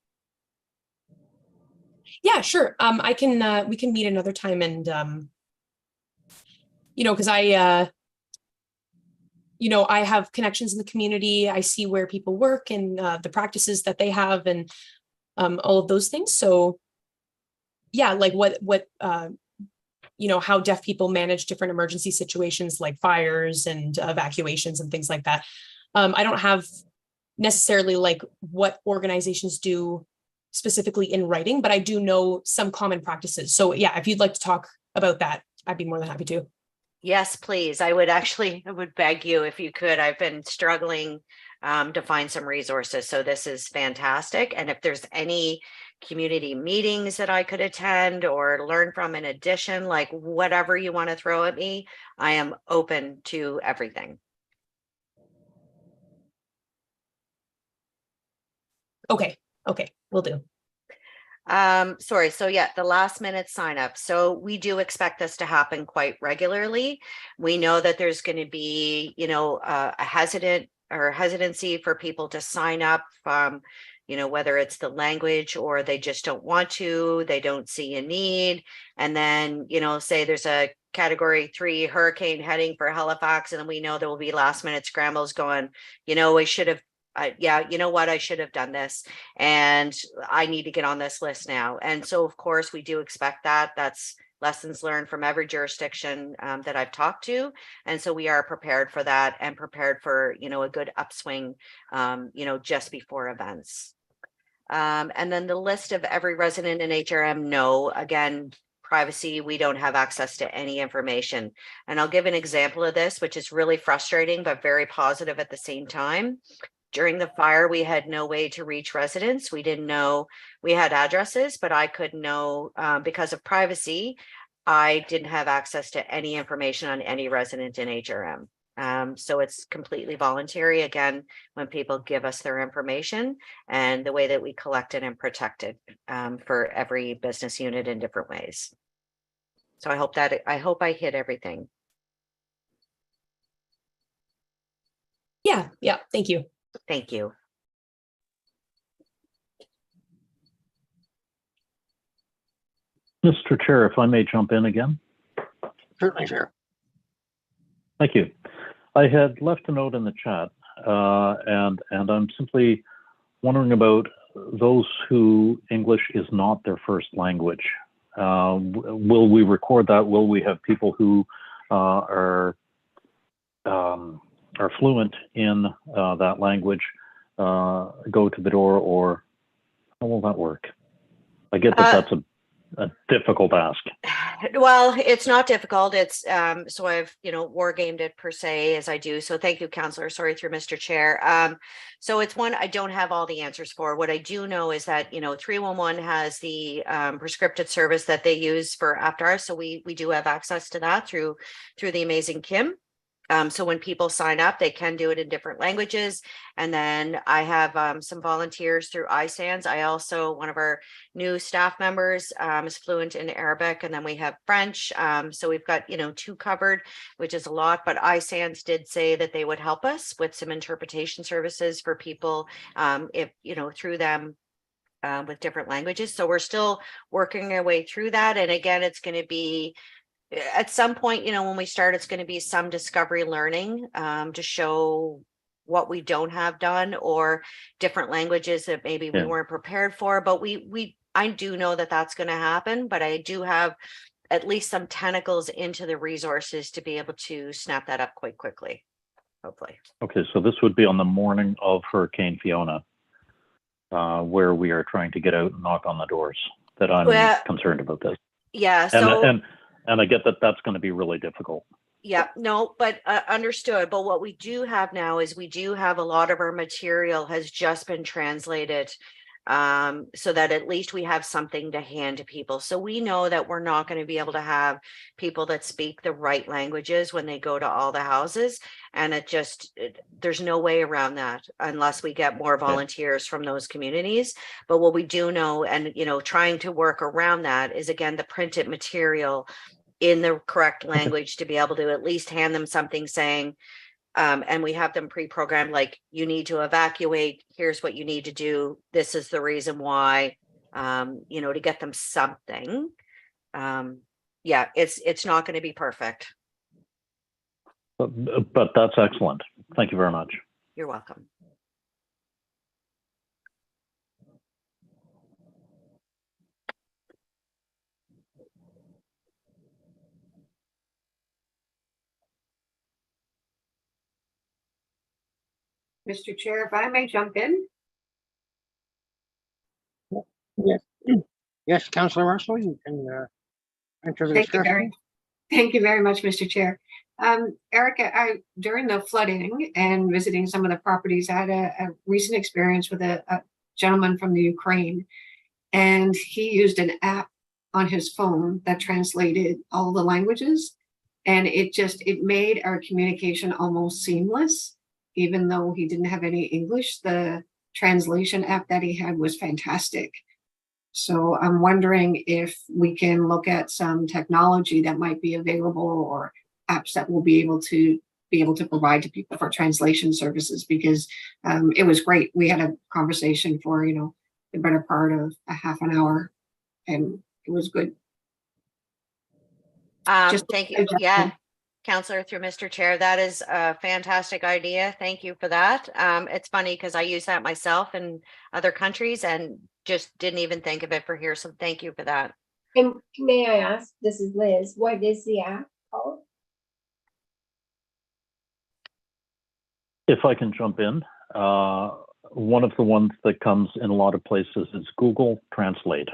Yeah, sure. I can, we can meet another time and, you know, because you know, I have connections in the community. I see where people work and the practices that they have and all of those things. So yeah, like what you know, how deaf people manage different emergency situations like fires and evacuations and things like that. I don't have necessarily like what organizations do specifically in writing, but I do know some common practices. So yeah, if you'd like to talk about that, I'd be more than happy to. Yes, please. I would beg you if you could. I've been struggling to find some resources. So this is fantastic. And if there's any community meetings that I could attend or learn from in addition, like whatever you want to throw at me, I am open to everything. Okay, will do. Sorry. So yeah, the last minute sign up. So we do expect this to happen quite regularly. We know that there's going to be, you know, a hesitancy for people to sign up from, you know, whether it's the language or they just don't want to, they don't see a need. And then, you know, say there's a Category 3 hurricane heading for Halifax, and then we know there will be last minute scrambles going, you know, we should have, yeah, you know what, I should have done this and I need to get on this list now. And so, of course, we do expect that. That's lessons learned from every jurisdiction that I've talked to. And so we are prepared for that and prepared for, you know, a good upswing, you know, just before events. And then the list of every resident in HRM, no, again, privacy, we don't have access to any information. And I'll give an example of this, which is really frustrating, but very positive at the same time. During the fire, we had no way to reach residents. We didn't know, we had addresses, but I couldn't know because of privacy. I didn't have access to any information on any resident in HRM. So it's completely voluntary, again, when people give us their information and the way that we collect it and protect it for every business unit in different ways. So I hope I hit everything. Yeah, thank you. Thank you. Mr. Chair, if I may jump in again. Certainly, sir. Thank you. I had left a note in the chat, and I'm simply wondering about those who English is not their first language. Will we record that? Will we have people who are are fluent in that language go to the door, or how will that work? I get that that's a difficult ask. Well, it's not difficult. It's so I've, war gamed it per se as I do. So thank you, Councillor. Sorry, through Mr. Chair. So it's one I don't have all the answers for. What I do know is that 311 has the prescripted service that they use for after hours. So we do have access to that through the amazing Kim. So when people sign up, they can do it in different languages. And then I have some volunteers through iSands. I also, one of our new staff members is fluent in Arabic, and then we have French. So we've got, 2 covered, which is a lot, but iSands did say that they would help us with some interpretation services for people if, through them with different languages. So we're still working our way through that. And again, it's going to be at some point, when we start, it's going to be some discovery learning to show what we don't have done, or different languages that maybe we weren't prepared for. But I do know that that's going to happen, but I do have at least some tentacles into the resources to be able to snap that up quite quickly, hopefully. Okay, so this would be on the morning of Hurricane Fiona, where we are trying to get out and knock on the doors, that I'm concerned about this. Yeah, so and I get that that's going to be really difficult. Yeah, no, but understood. But what we do have now is we do have a lot of our material has just been translated, so that at least we have something to hand to people. So we know that we're not going to be able to have people that speak the right languages when they go to all the houses. And there's no way around that unless we get more volunteers from those communities. But what we do know, and trying to work around that, is again the printed material in the correct language to be able to at least hand them something saying, and we have them pre-programmed, like, you need to evacuate, here's what you need to do, this is the reason why, to get them something. Yeah, it's not going to be perfect. But that's excellent. Thank you very much. You're welcome. Mr. Chair, if I may jump in. Yes, yes, Councillor Russell, you can enter the discussion. Thank you very much, Mr. Chair. Erica, during the flooding and visiting some of the properties, I had a recent experience with a gentleman from the Ukraine, and he used an app on his phone that translated all the languages, and it made our communication almost seamless. Even though he didn't have any English, the translation app that he had was fantastic. So I'm wondering if we can look at some technology that might be available, or apps that we'll be able to provide to people for translation services, because it was great. We had a conversation for, the better part of a half an hour, and it was good. Thank you. Yeah. Councillor, through Mr. Chair, that is a fantastic idea. Thank you for that. It's funny because I use that myself in other countries and just didn't even think of it for here. So thank you for that. And may I ask, this is Liz, what is the app called? If I can jump in, one of the ones that comes in a lot of places is Google Translate.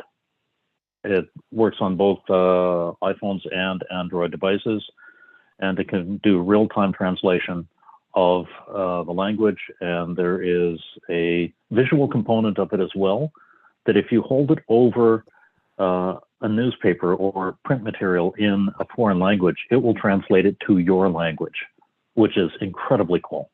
It works on both iPhones and Android devices, and it can do real-time translation of the language. And there is a visual component of it as well, that if you hold it over a newspaper or print material in a foreign language, it will translate it to your language, which is incredibly cool.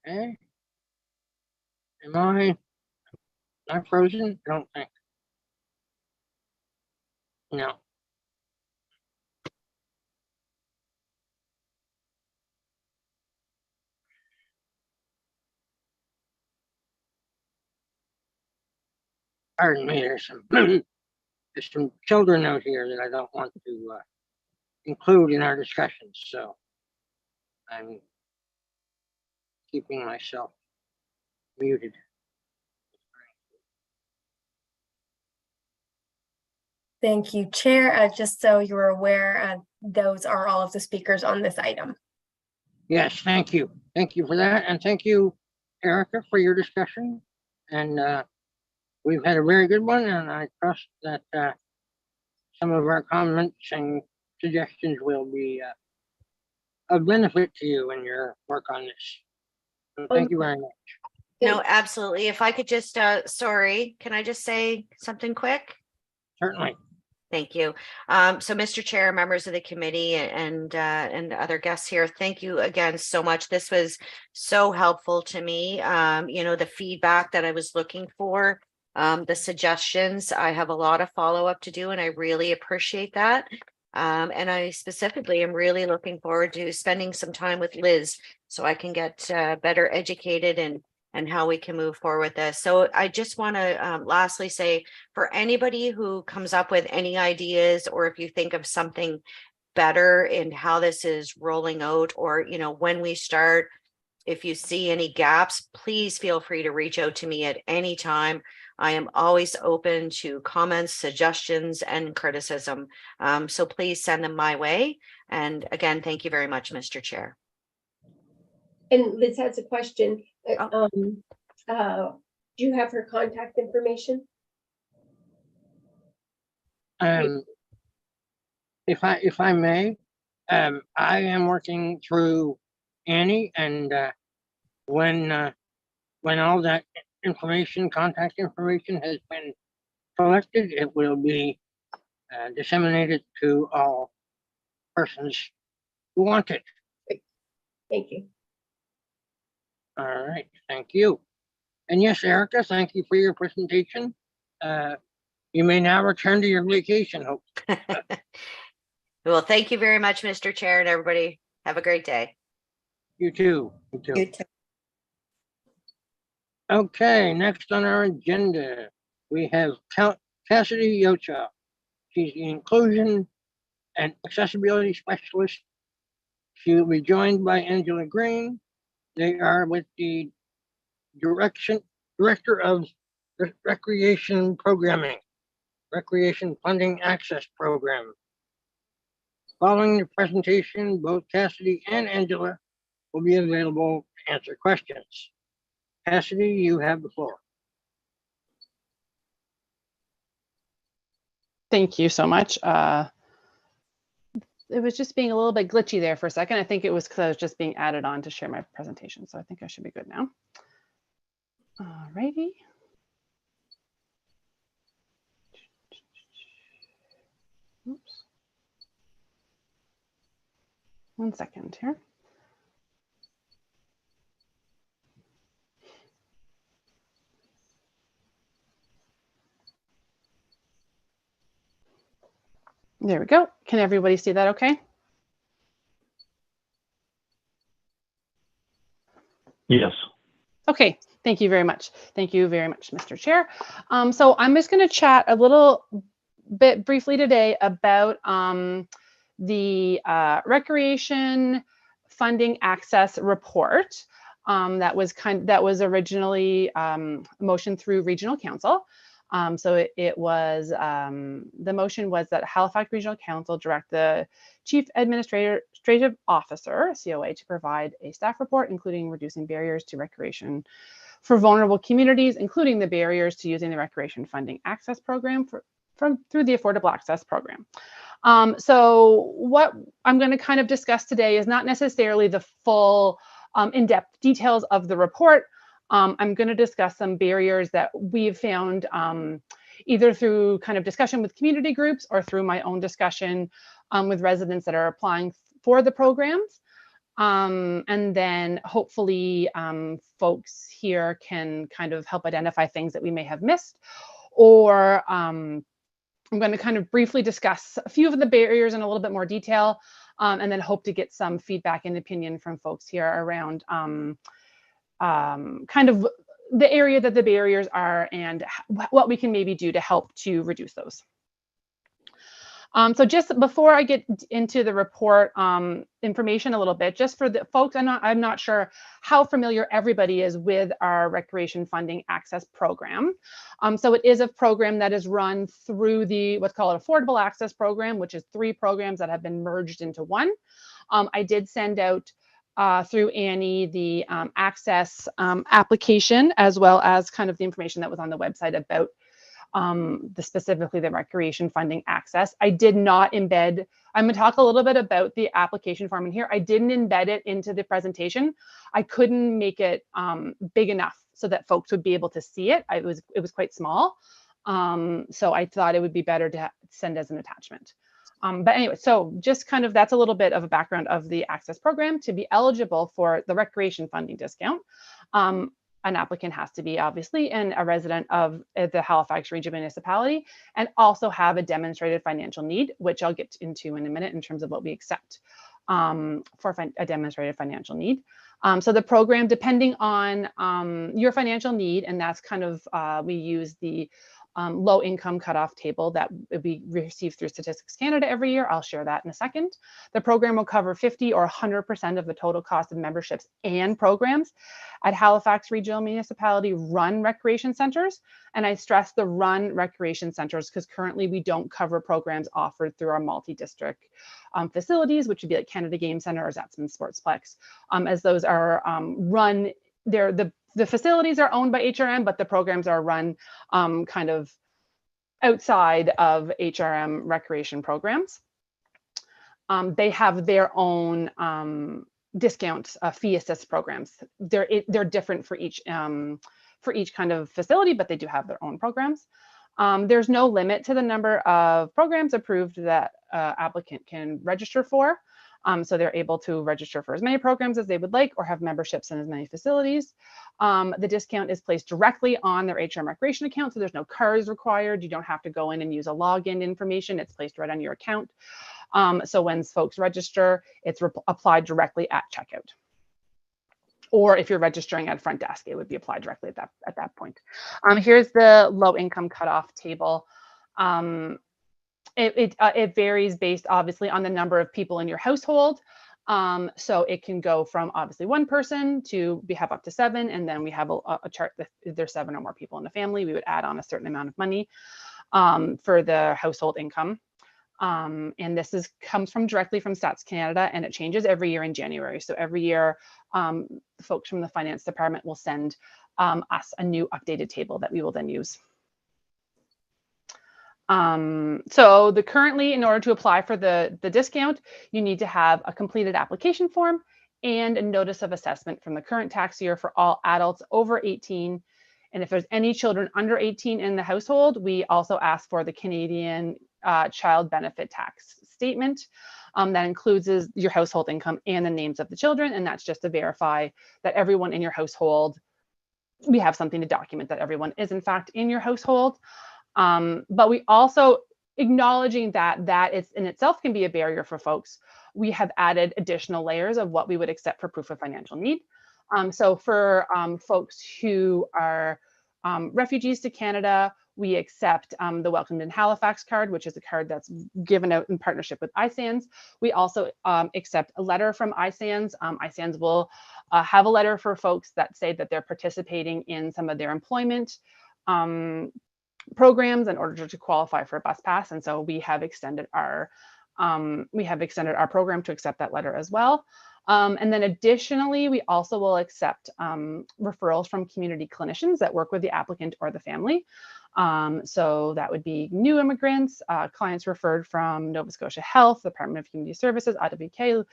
Okay. Am I frozen? I don't think. No. Pardon me, there's some there's some children out here that I don't want to include in our discussions, so I'm keeping myself muted. Thank you, Chair. Just so you're aware, those are all of the speakers on this item. Yes, thank you. Thank you for that. And thank you, Erica, for your discussion. And we've had a very good one, and I trust that some of our comments and suggestions will be of benefit to you in your work on this. So thank you very much. No, absolutely. If I could just, sorry, can I just say something quick? Certainly. Thank you. So Mr. Chair, members of the committee and other guests here, thank you again so much. This was so helpful to me. You know, the feedback that I was looking for, the suggestions, I have a lot of follow-up to do and I really appreciate that. And I specifically am really looking forward to spending some time with Liz so I can get better educated and how we can move forward with this. So I just want to lastly say, for anybody who comes up with any ideas, or if you think of something better in how this is rolling out, or, you know, when we start, if you see any gaps, please feel free to reach out to me at any time. I am always open to comments, suggestions, and criticism. So please send them my way. And again, thank you very much, Mr. Chair. And Liz has a question. Oh. Do you have her contact information? If I may, I am working through Annie, and when all that information, contact information has been collected, it will be disseminated to all persons who want it. Thank you. All right, thank you. And yes, Erica, thank you for your presentation. You may now return to your vacation, hope. Well, thank you very much, Mr. Chair, and everybody. Have a great day. You too. You too. You too. Okay, next on our agenda, we have Cassidy Yocha. She's the Inclusion and Accessibility Specialist. She will be joined by Angela Green. They are with the Director of Recreation Programming, Recreation Funding Access Program. Following the presentation, both Cassidy and Angela will be available to answer questions. Cassidy, you have the floor. Thank you so much. It was just being a little bit glitchy there for a second. I think it was because I was just being added on to share my presentation. So I think I should be good now. All righty. Oops. 1 second here. There we go. Can everybody see that okay? Yes. Okay, thank you very much. Thank you very much, Mr. Chair. So I'm just going to chat a little bit briefly today about the Recreation Funding Access Report that was originally motioned through Regional Council. So it was, the motion was that Halifax Regional Council direct the Chief Administrative Officer, COA, to provide a staff report, including reducing barriers to recreation for vulnerable communities, including the barriers to using the Recreation Funding Access Program through the Affordable Access Program. So what I'm going to kind of discuss today is not necessarily the full in-depth details of the report. I'm going to discuss some barriers that we've found either through kind of discussion with community groups or through my own discussion with residents that are applying for the programs. And then hopefully folks here can kind of help identify things that we may have missed, or I'm going to kind of briefly discuss a few of the barriers in a little bit more detail, and then hope to get some feedback and opinion from folks here around kind of the area that the barriers are and what we can maybe do to help to reduce those. So just before I get into the report information a little bit, just for the folks, I'm not sure how familiar everybody is with our Recreation Funding Access Program. So it is a program that is run through the what's called Affordable Access Program, which is 3 programs that have been merged into one. I did send out through Annie the access application, as well as kind of the information that was on the website about specifically the recreation funding access. I did not embed, I'm going to talk a little bit about the application form in here. I didn't embed it into the presentation. I couldn't make it big enough so that folks would be able to see it. It was quite small. So I thought it would be better to send as an attachment. But anyway, so just kind of that's a little bit of a background of the access program. To be eligible for the recreation funding discount, an applicant has to be obviously a resident of the Halifax Region Municipality and also have a demonstrated financial need, which I'll get into in a minute in terms of what we accept for a demonstrated financial need. So the program, depending on your financial need, and that's kind of, we use the low income cutoff table that we receive through Statistics Canada every year. I'll share that in a second. The program will cover 50 or 100% of the total cost of memberships and programs at Halifax Regional Municipality run recreation centers. And I stress the run recreation centers because currently we don't cover programs offered through our multi-district facilities, which would be like Canada Game Center or Zatzman Sportsplex, as those are run, the facilities are owned by HRM, but the programs are run kind of outside of HRM recreation programs. They have their own discount fee assist programs. They're different for each kind of facility, but they do have their own programs. There's no limit to the number of programs approved that applicant can register for. So they're able to register for as many programs as they would like or have memberships in as many facilities. The discount is placed directly on their HRM recreation account. So there's no cards required. You don't have to go in and use a login information. It's placed right on your account. So when folks register, it's applied directly at checkout. Or if you're registering at front desk, it would be applied directly at that point. Here's the low income cutoff table. It varies based obviously on the number of people in your household. So it can go from obviously 1 person to we have up to 7. And then we have a chart that if there's 7 or more people in the family, we would add on a certain amount of money for the household income. And this comes from directly from Stats Canada, and it changes every year in January. So every year, folks from the finance department will send us a new updated table that we will then use. So currently, in order to apply for the discount, you need to have a completed application form and a notice of assessment from the current tax year for all adults over 18. And if there's any children under 18 in the household, we also ask for the Canadian Child Benefit Tax Statement that includes your household income and the names of the children. And that's just to verify that everyone in your household, we have something to document that everyone is in fact in your household. But we also, acknowledging that it's in itself can be a barrier for folks, we have added additional layers of what we would accept for proof of financial need. So for folks who are refugees to Canada, we accept the Welcomed in Halifax card, which is a card that's given out in partnership with iSANS. We also accept a letter from iSANS. iSANS will have a letter for folks that say that they're participating in some of their employment programs in order to qualify for a bus pass. And so we have extended our program to accept that letter as well. And then additionally, we also will accept referrals from community clinicians that work with the applicant or the family. So that would be new immigrants, clients referred from Nova Scotia Health, Department of Community Services, IWK,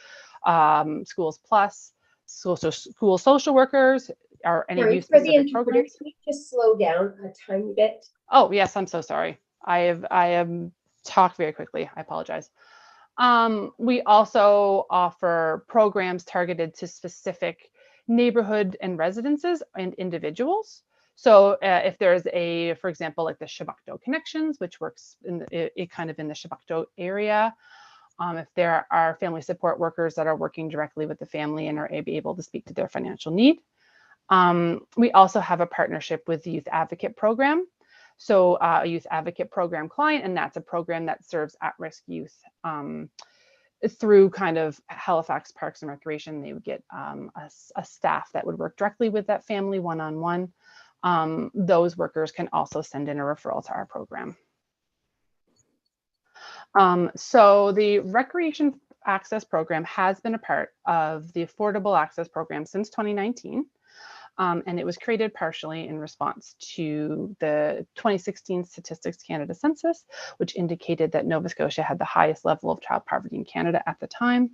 Schools Plus, school social workers, or any Sorry, youth for the specific interpreter, programs. can you just slow down a tiny bit? Oh, yes, I'm so sorry. I have talked very quickly. I apologize. We also offer programs targeted to specific neighborhood and residences and individuals. So if there's for example, like the Chebucto Connections, which works kind of in the Chebucto area. If there are family support workers that are working directly with the family and are able to speak to their financial need. We also have a partnership with the Youth Advocate Program. So a youth advocate program client, and that's a program that serves at-risk youth through kind of Halifax Parks and Recreation. They would get a staff that would work directly with that family one-on-one. Those workers can also send in a referral to our program. So the Recreation Access Program has been a part of the Affordable Access Program since 2019. And it was created partially in response to the 2016 Statistics Canada census, which indicated that Nova Scotia had the highest level of child poverty in Canada at the time.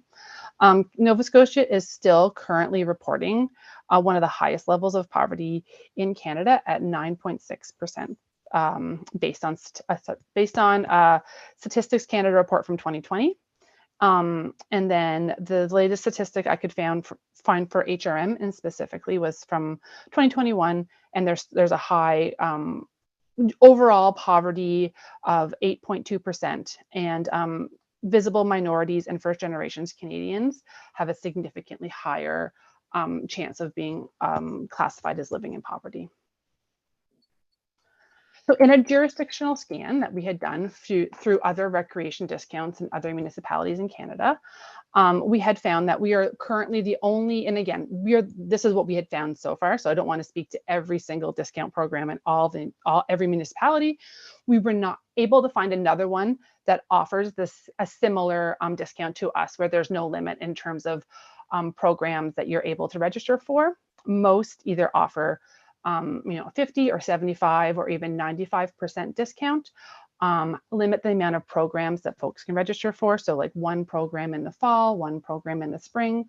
Nova Scotia is still currently reporting one of the highest levels of poverty in Canada at 9.6%. Based on Statistics Canada report from 2020. And then the latest statistic I could find for HRM and specifically was from 2021, and there's a high overall poverty of 8.2%, and visible minorities and first generations Canadians have a significantly higher chance of being classified as living in poverty. So in a jurisdictional scan that we had done through other recreation discounts in other municipalities in Canada, we had found that we are currently the only, and again, this is what we had found so far, so I don't want to speak to every single discount program in every municipality. We were not able to find another one that offers a similar discount to us, where there's no limit in terms of programs that you're able to register for. Most either offer 50 or 75 or even 95% discount, limit the amount of programs that folks can register for. So like one program in the fall, one program in the spring,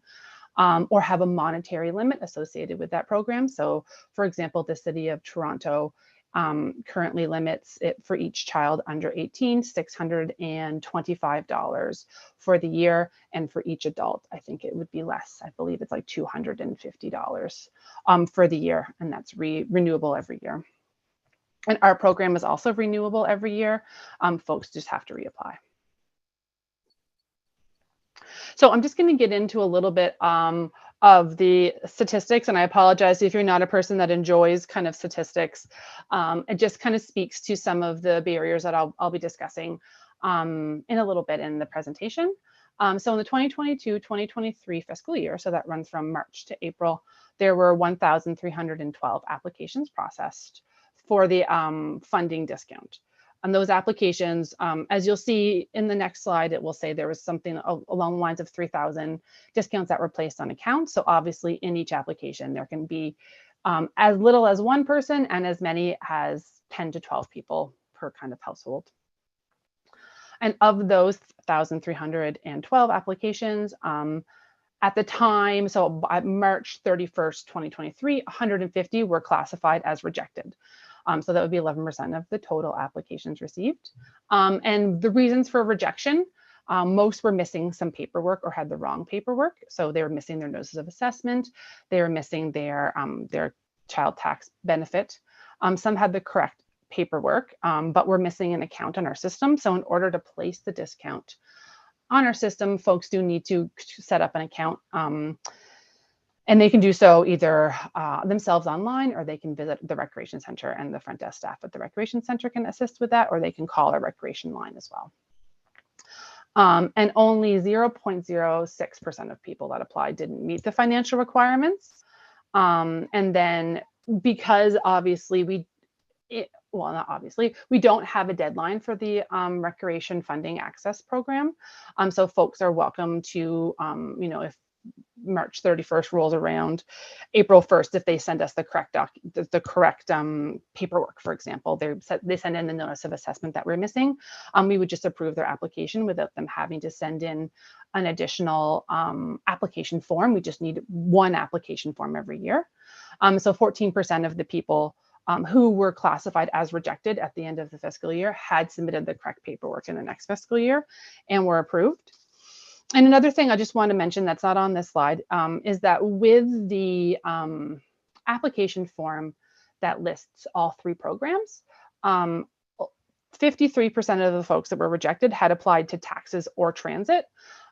or have a monetary limit associated with that program. So for example, the City of Toronto currently limits it for each child under 18, $625 for the year. And for each adult, I think it would be less. I believe it's like $250 for the year. And that's renewable every year. And our program is also renewable every year. Folks just have to reapply. So I'm just going to get into a little bit of the statistics, and I apologize if you're not a person that enjoys kind of statistics. It just kind of speaks to some of the barriers that I'll be discussing in a little bit in the presentation. So in the 2022-2023 fiscal year, so that runs from March to April, there were 1,312 applications processed for the funding discount. And those applications, as you'll see in the next slide, it will say there was something along the lines of 3,000 discounts that were placed on accounts. So obviously in each application, there can be as little as one person and as many as 10 to 12 people per kind of household. And of those 1,312 applications, at the time, so at March 31st, 2023, 150 were classified as rejected. So that would be 11% of the total applications received. And the reasons for rejection, most were missing some paperwork or had the wrong paperwork. So they were missing their notices of assessment. They were missing their child tax benefit. Some had the correct paperwork, but were missing an account on our system. So in order to place the discount on our system, folks do need to set up an account. And they can do so either themselves online, or they can visit the recreation center, and the front desk staff at the recreation center can assist with that, or they can call our recreation line as well. And only 0.06% of people that applied didn't meet the financial requirements. And then because obviously we don't have a deadline for the Recreation Funding Access Program. So folks are welcome to, if March 31st rolls around, April 1st, if they send us the correct paperwork, for example, they send in the notice of assessment that we're missing, we would just approve their application without them having to send in an additional application form. We just need one application form every year. So 14% of the people who were classified as rejected at the end of the fiscal year had submitted the correct paperwork in the next fiscal year and were approved. And another thing I just want to mention that's not on this slide is that with the application form that lists all three programs, 53% of the folks that were rejected had applied to taxes or transit.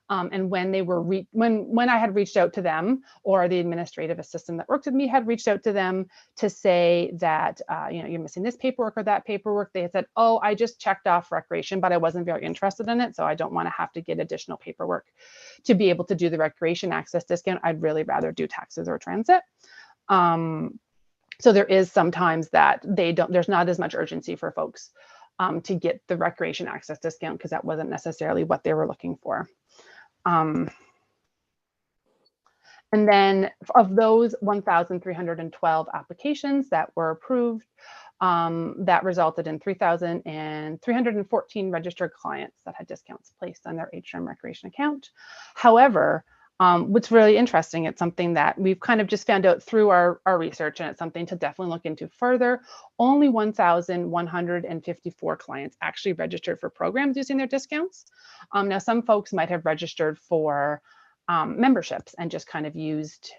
And when they were when I had reached out to them, or the administrative assistant that worked with me had reached out to them to say that, you know, you're missing this paperwork or that paperwork, they had said, oh, I just checked off recreation, but I wasn't very interested in it. So I don't want to have to get additional paperwork to be able to do the recreation access discount. I'd really rather do taxes or transit. So there is sometimes that there's not as much urgency for folks to get the recreation access discount because that wasn't necessarily what they were looking for. And then of those 1,312 applications that were approved, that resulted in 3,314 registered clients that had discounts placed on their HRM recreation account. However, what's really interesting, it's something that we've kind of just found out through our research, and it's something to definitely look into further. Only 1,154 clients actually registered for programs using their discounts. Now, some folks might have registered for memberships and just kind of used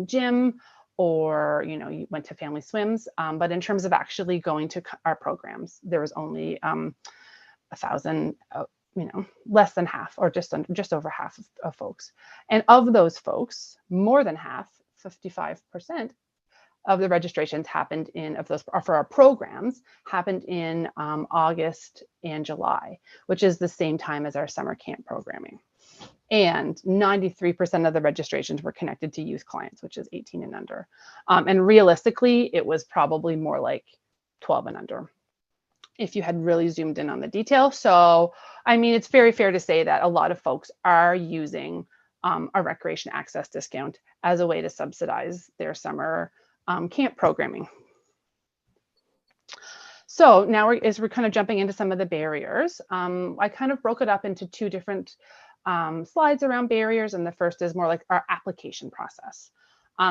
gym, or, you know, you went to family swims. But in terms of actually going to our programs, there was only 1,000, you know, less than half, or just over half of folks. And of those folks, more than half, 55% of the registrations happened for our programs happened in August and July, which is the same time as our summer camp programming. And 93% of the registrations were connected to youth clients, which is 18 and under. And realistically, it was probably more like 12 and under, if you had really zoomed in on the detail. So, I mean, it's very fair to say that a lot of folks are using a recreation access discount as a way to subsidize their summer camp programming. So now as we're kind of jumping into some of the barriers, I kind of broke it up into two different slides around barriers. And the first is more like our application process.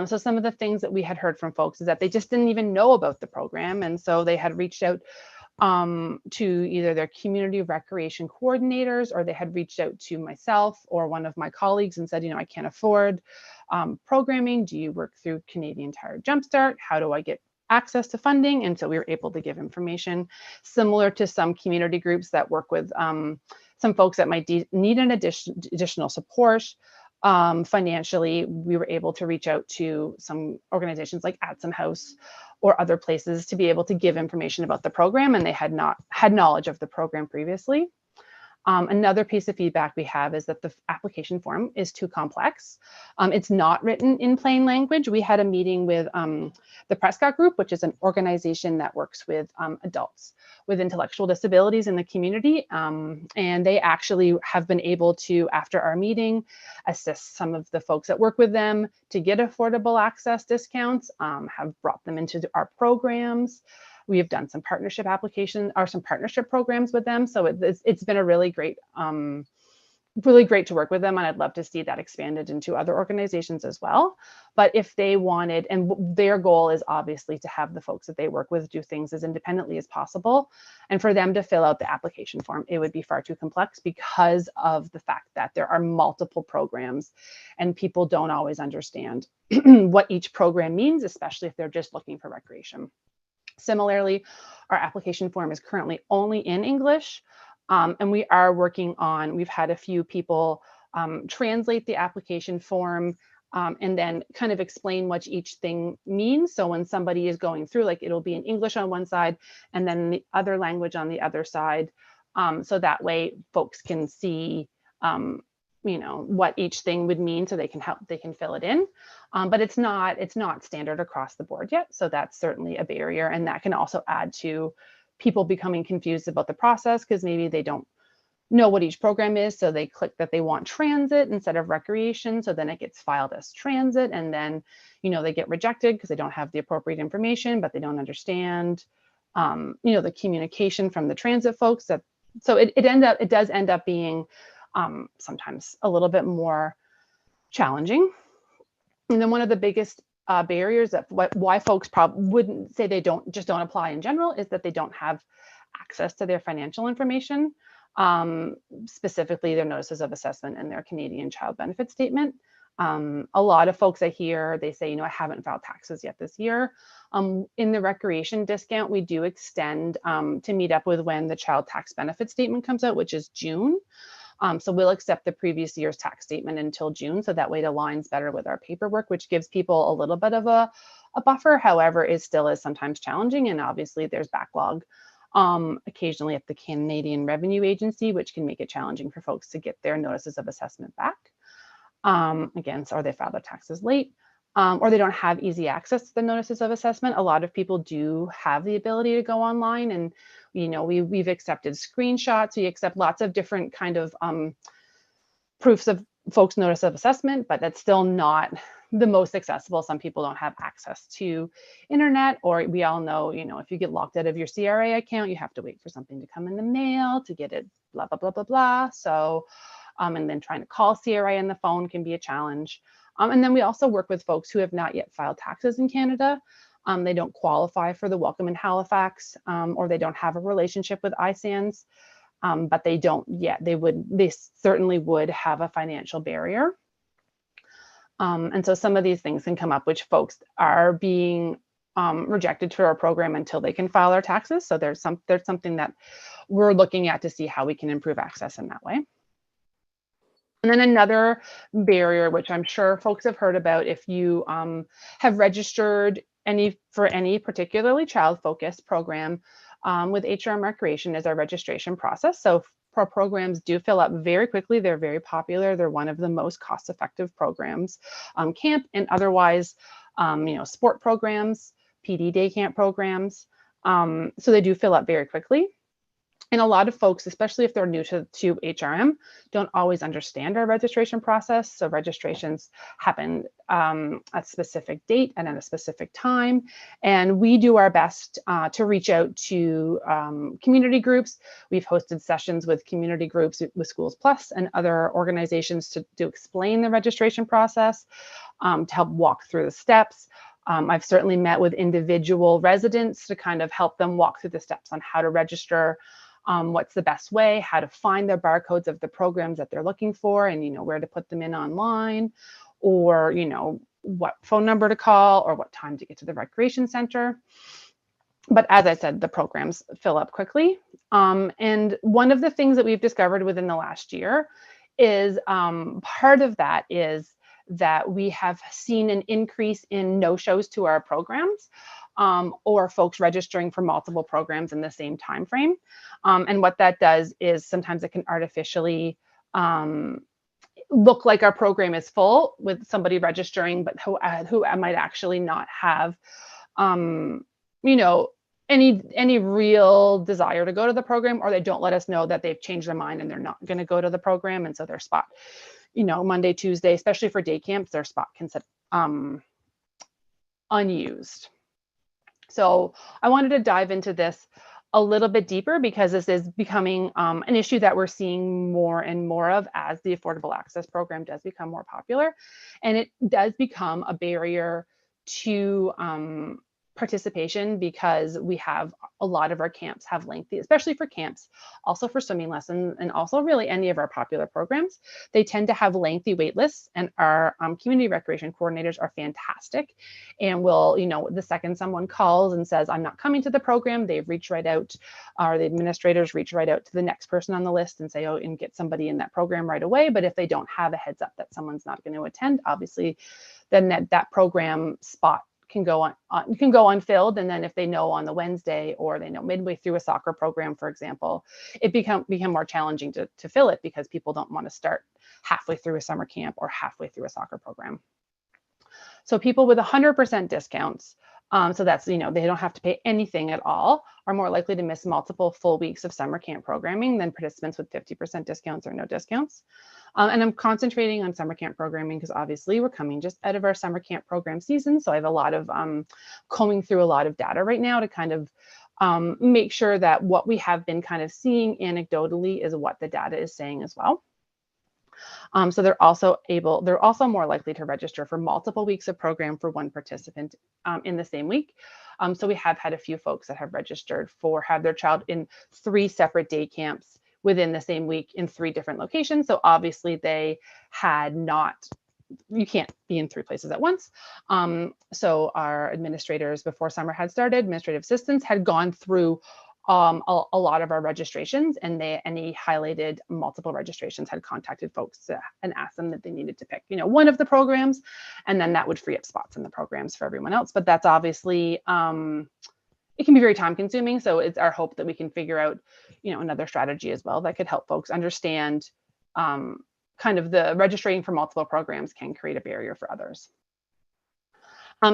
So some of the things that we had heard from folks is that they just didn't even know about the program. And so they had reached out to either their community recreation coordinators, or they had reached out to myself or one of my colleagues and said, you know, I can't afford programming. Do you work through Canadian Tire Jumpstart? How do I get access to funding? And so we were able to give information similar to some community groups that work with some folks that might need an additional support. Financially, we were able to reach out to some organizations like Adsum House or other places to be able to give information about the program, and they had not had knowledge of the program previously. Another piece of feedback we have is that the application form is too complex. It's not written in plain language. We had a meeting with the Prescott Group, which is an organization that works with adults with intellectual disabilities in the community. And they actually have been able to, after our meeting, assist some of the folks that work with them to get affordable access discounts, have brought them into our programs. We have done some partnership applications or some partnership programs with them. So it's been a really great to work with them. And I'd love to see that expanded into other organizations as well. But if they wanted, and their goal is obviously to have the folks that they work with do things as independently as possible. And for them to fill out the application form, it would be far too complex because of the fact that there are multiple programs and people don't always understand what each program means, especially if they're just looking for recreation. Similarly, our application form is currently only in English, and we are working on, we've had a few people translate the application form and then kind of explain what each thing means. So when somebody is going through, like it'll be in English on one side and then the other language on the other side. So that way folks can see you know, what each thing would mean, so they can fill it in. But it's not standard across the board yet. So that's certainly a barrier. And that can also add to people becoming confused about the process because maybe they don't know what each program is. So they click that they want transit instead of recreation. So then it gets filed as transit. And then, you know, they get rejected because they don't have the appropriate information, but they don't understand, you know, the communication from the transit folks. So it does end up being sometimes a little bit more challenging. And then one of the biggest barriers that why folks probably wouldn't say they don't apply in general is that they don't have access to their financial information, specifically their notices of assessment and their Canadian Child Benefit Statement. A lot of folks I hear, they say, you know, I haven't filed taxes yet this year. In the recreation discount, we do extend to meet up with when the Child Tax Benefit Statement comes out, which is June. So we'll accept the previous year's tax statement until June. So that way it aligns better with our paperwork, which gives people a little bit of a buffer. However, it still is sometimes challenging. And obviously there's backlog occasionally at the Canadian Revenue Agency, which can make it challenging for folks to get their notices of assessment back. Again, or they file their taxes late, or they don't have easy access to the notices of assessment. A lot of people do have the ability to go online, and we've accepted screenshots. We accept lots of different kind of proofs of folks' notice of assessment, but that's still not the most accessible. Some people don't have access to internet, or we all know, if you get locked out of your CRA account, you have to wait for something to come in the mail to get it, blah, blah, blah, blah, blah. So, and then trying to call CRA on the phone can be a challenge. And then we also work with folks who have not yet filed taxes in Canada. They don't qualify for the Welcome in Halifax, or they don't have a relationship with iSANS, but they don't yet. They certainly would have a financial barrier. And so some of these things can come up, which folks are being rejected to our program until they can file their taxes. So there's something that we're looking at to see how we can improve access in that way. And then another barrier, which I'm sure folks have heard about if you have registered for any particularly child-focused program with HRM Recreation, is our registration process. So our programs do fill up very quickly. They're very popular. They're one of the most cost-effective programs, camp and otherwise, sport programs, PD day camp programs. So they do fill up very quickly. And a lot of folks, especially if they're new to HRM, don't always understand our registration process. So registrations happen at a specific date and at a specific time. And we do our best to reach out to community groups. We've hosted sessions with community groups with Schools Plus and other organizations to explain the registration process, to help walk through the steps. I've certainly met with individual residents to kind of help them walk through the steps on how to register. What's the best way, how to find the barcodes of the programs that they're looking for, and where to put them in online, or what phone number to call, or what time to get to the recreation center. But as I said, the programs fill up quickly. And one of the things that we've discovered within the last year is part of that is that we have seen an increase in no-shows to our programs. Or folks registering for multiple programs in the same time frame. And what that does is sometimes it can artificially look like our program is full with somebody registering, but who might actually not have, any real desire to go to the program, or they don't let us know that they've changed their mind and they're not going to go to the program. And so their spot, Monday, Tuesday, especially for day camps, their spot can sit unused. So I wanted to dive into this a little bit deeper because this is becoming an issue that we're seeing more and more of as the Affordable Access Program does become more popular. And it does become a barrier to participation because we have a lot of our camps have lengthy, especially for camps, also for swimming lessons, and also really any of our popular programs. They tend to have lengthy wait lists, and our community recreation coordinators are fantastic and will, the second someone calls and says, I'm not coming to the program, they've reached right out, or the administrators reach right out to the next person on the list and say, oh, and get somebody in that program right away. But if they don't have a heads up that someone's not going to attend, obviously, then that program spot can go unfilled. And then if they know on the Wednesday, or they know midway through a soccer program, for example, it become more challenging to fill it because people don't want to start halfway through a summer camp or halfway through a soccer program. So people with 100% discounts, so that's, they don't have to pay anything at all, are more likely to miss multiple full weeks of summer camp programming than participants with 50% discounts or no discounts. And I'm concentrating on summer camp programming because obviously we're coming just out of our summer camp program season. So I have a lot of combing through a lot of data right now to kind of make sure that what we have been kind of seeing anecdotally is what the data is saying as well. So they're also more likely to register for multiple weeks of program for one participant in the same week. So we have had a few folks that have registered have their child in 3 separate day camps within the same week in 3 different locations. So obviously they had you can't be in 3 places at once. So our administrators, before summer had started, administrative assistants had gone through a lot of our registrations, and he highlighted multiple registrations, had contacted folks and asked them that they needed to pick, one of the programs, and then that would free up spots in the programs for everyone else. But that's obviously, it can be very time consuming. So it's our hope that we can figure out, another strategy as well that could help folks understand kind of the registering for multiple programs can create a barrier for others.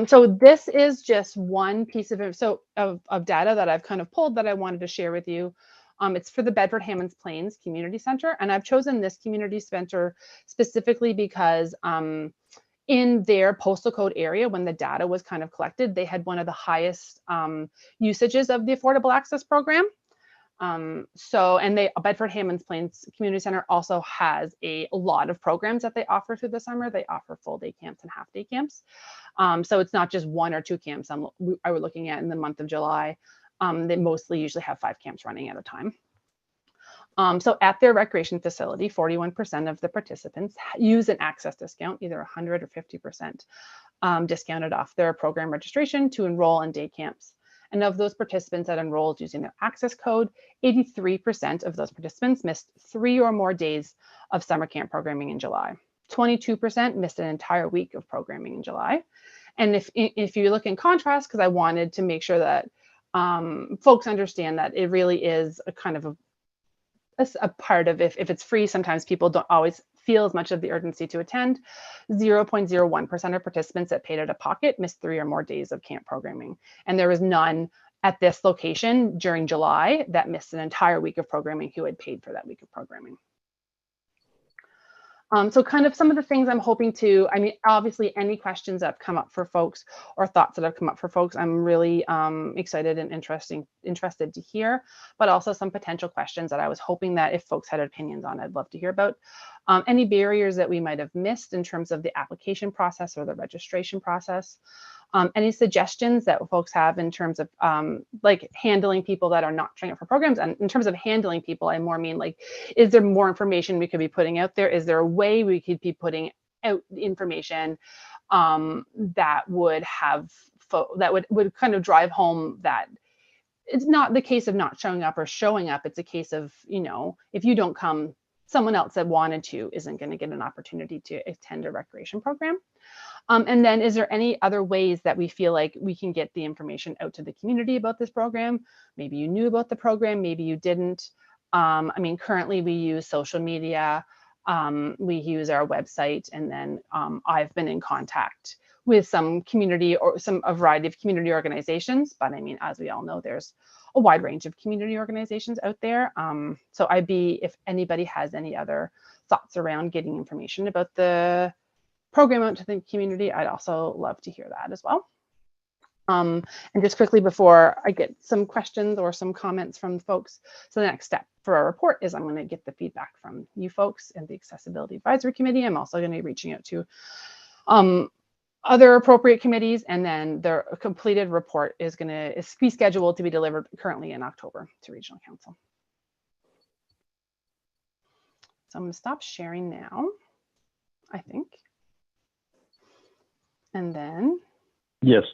So this is just one piece of data that I've kind of pulled that I wanted to share with you. It's for the Bedford Hammonds Plains Community Center, and I've chosen this community center specifically because in their postal code area, when the data was kind of collected, they had one of the highest usages of the Affordable Access Program. Bedford Hammonds Plains Community Center also has a lot of programs that they offer through the summer. They offer full day camps and half day camps. So it's not just 1 or 2 camps I were looking at in the month of July. They mostly usually have 5 camps running at a time. So at their recreation facility, 41% of the participants use an access discount, either 100 or 50% discounted off their program registration to enroll in day camps. And of those participants that enrolled using their access code, 83% of those participants missed 3 or more days of summer camp programming in July. 22% missed an entire week of programming in July. And if you look in contrast, because I wanted to make sure that folks understand that it really is a kind of a part of, if it's free, sometimes people don't always feel as much of the urgency to attend. 0.01% of participants that paid out of pocket missed 3 or more days of camp programming. And there was none at this location during July that missed an entire week of programming who had paid for that week of programming. So kind of some of the things I'm hoping to, obviously any questions that have come up for folks or thoughts that have come up for folks, I'm really excited and interested to hear, but also some potential questions that I was hoping that if folks had opinions on, I'd love to hear about. Any barriers that we might have missed in terms of the application process or the registration process. Any suggestions that folks have in terms of like handling people that are not showing up for programs. And in terms of handling people, I more mean like, is there more information we could be putting out there? Is there a way we could be putting out information that would have, that would kind of drive home that it's not the case of not showing up or showing up. It's a case of, if you don't come, someone else that wanted to isn't going to get an opportunity to attend a recreation program. And then is there any other ways that we feel like we can get the information out to the community about this program? Maybe you knew about the program, maybe you didn't. Currently we use social media, we use our website, and then I've been in contact with some community or a variety of community organizations. But as we all know, there's a wide range of community organizations out there. So if anybody has any other thoughts around getting information about the program out to the community, I'd also love to hear that as well. And just quickly before I get some questions or some comments from folks, so the next step for our report is I'm going to get the feedback from you folks and the Accessibility Advisory Committee. I'm also going to be reaching out to other appropriate committees, and then the completed report is be scheduled to be delivered currently in October to Regional Council. So I'm going to stop sharing now, I think. And then, yes,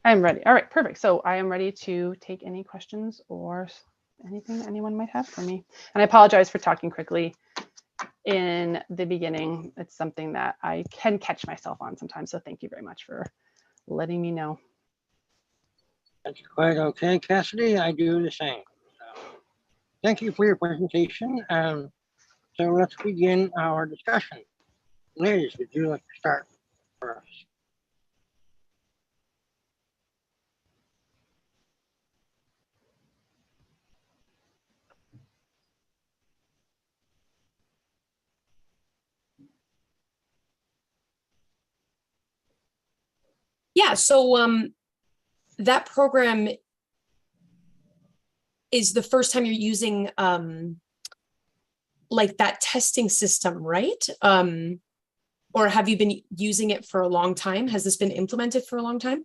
I'm ready. All right, perfect. So I am ready to take any questions or anything anyone might have for me. And I apologize for talking quickly in the beginning. It's something that I can catch myself on sometimes. So thank you very much for letting me know. That's quite okay, Cassidy. I do the same. So, thank you for your presentation. So let's begin our discussion. Liz, would you like to start for us? Yeah, so that program is the first time you're using like that testing system, right? Or have you been using it for a long time? Has this been implemented for a long time?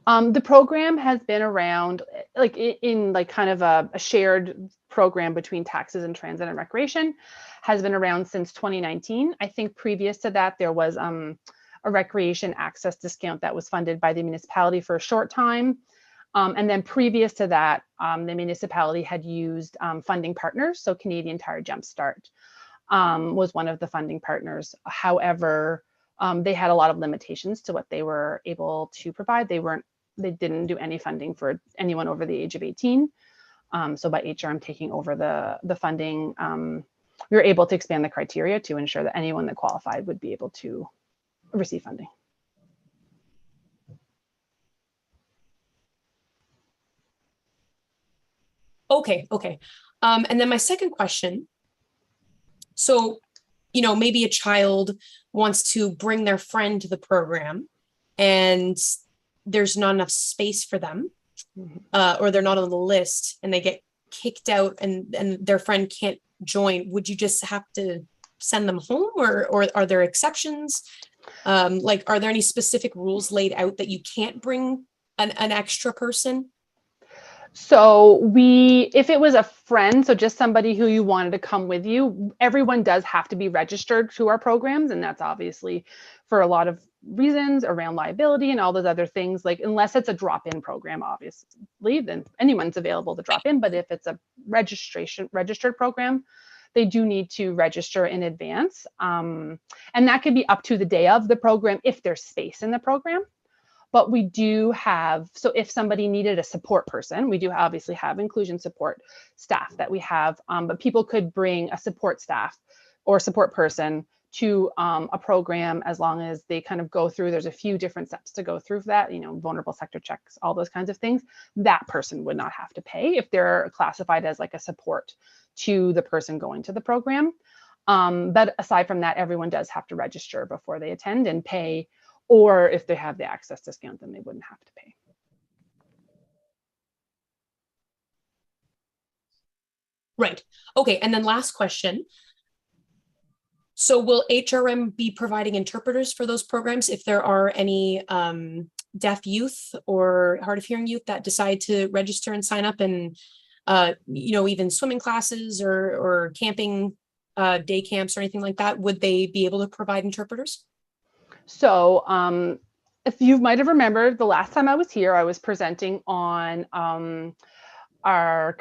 The program has been around like in like kind of a shared program between taxes and transit and recreation, has been around since 2019. I think previous to that, there was a recreation access discount that was funded by the municipality for a short time. And then previous to that, the municipality had used funding partners. So Canadian Tire Jumpstart was one of the funding partners. However, they had a lot of limitations to what they were able to provide. They didn't do any funding for anyone over the age of 18. So by HRM taking over the funding, we were able to expand the criteria to ensure that anyone that qualified would be able to receive funding. Okay. And then my second question. So, maybe a child wants to bring their friend to the program and there's not enough space for them, or they're not on the list and they get kicked out and their friend can't join. Would you just have to send them home, or are there exceptions? Like, are there any specific rules laid out that you can't bring an extra person? So if it was a friend, so just somebody who you wanted to come with you, everyone does have to be registered to our programs. And that's obviously for a lot of reasons around liability and all those other things. Like, unless it's a drop-in program, obviously, then anyone's available to drop in. But if it's a registered program, they do need to register in advance. And that could be up to the day of the program if there's space in the program. But we do have, so if somebody needed a support person, we do obviously have inclusion support staff that we have, but people could bring a support staff or support person to a program as long as they kind of go through, there's a few different steps to go through that, vulnerable sector checks, all those kinds of things. That person would not have to pay if they're classified as like a support to the person going to the program. But aside from that, everyone does have to register before they attend and pay. Or if they have the access discount, then they wouldn't have to pay. Right. Okay. And then last question. So will HRM be providing interpreters for those programs if there are any deaf youth or hard of hearing youth that decide to register and sign up, and even swimming classes or camping day camps or anything like that? Would they be able to provide interpreters? So if you might have remembered, the last time I was here, I was presenting on our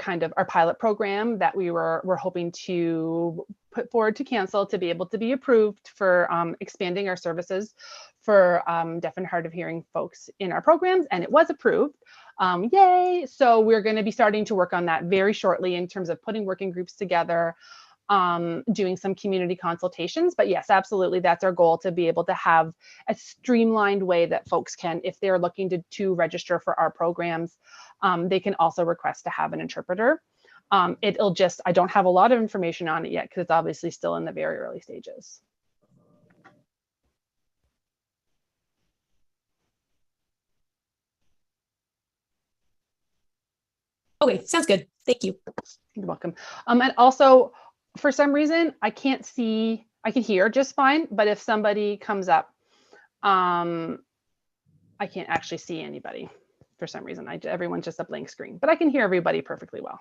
pilot program that we're hoping to put forward to council to be able to be approved for expanding our services for deaf and hard of hearing folks in our programs, and it was approved. Yay! So we're going to be starting to work on that very shortly in terms of putting working groups together, doing some community consultations. But yes, absolutely, that's our goal, to be able to have a streamlined way that folks can, if they're looking to register for our programs, they can also request to have an interpreter. I don't have a lot of information on it yet because it's obviously still in the very early stages. Okay, sounds good. Thank you. You're welcome. And also, for some reason, I can hear just fine, but if somebody comes up, I can't actually see anybody for some reason. Everyone's just a blank screen, but I can hear everybody perfectly well.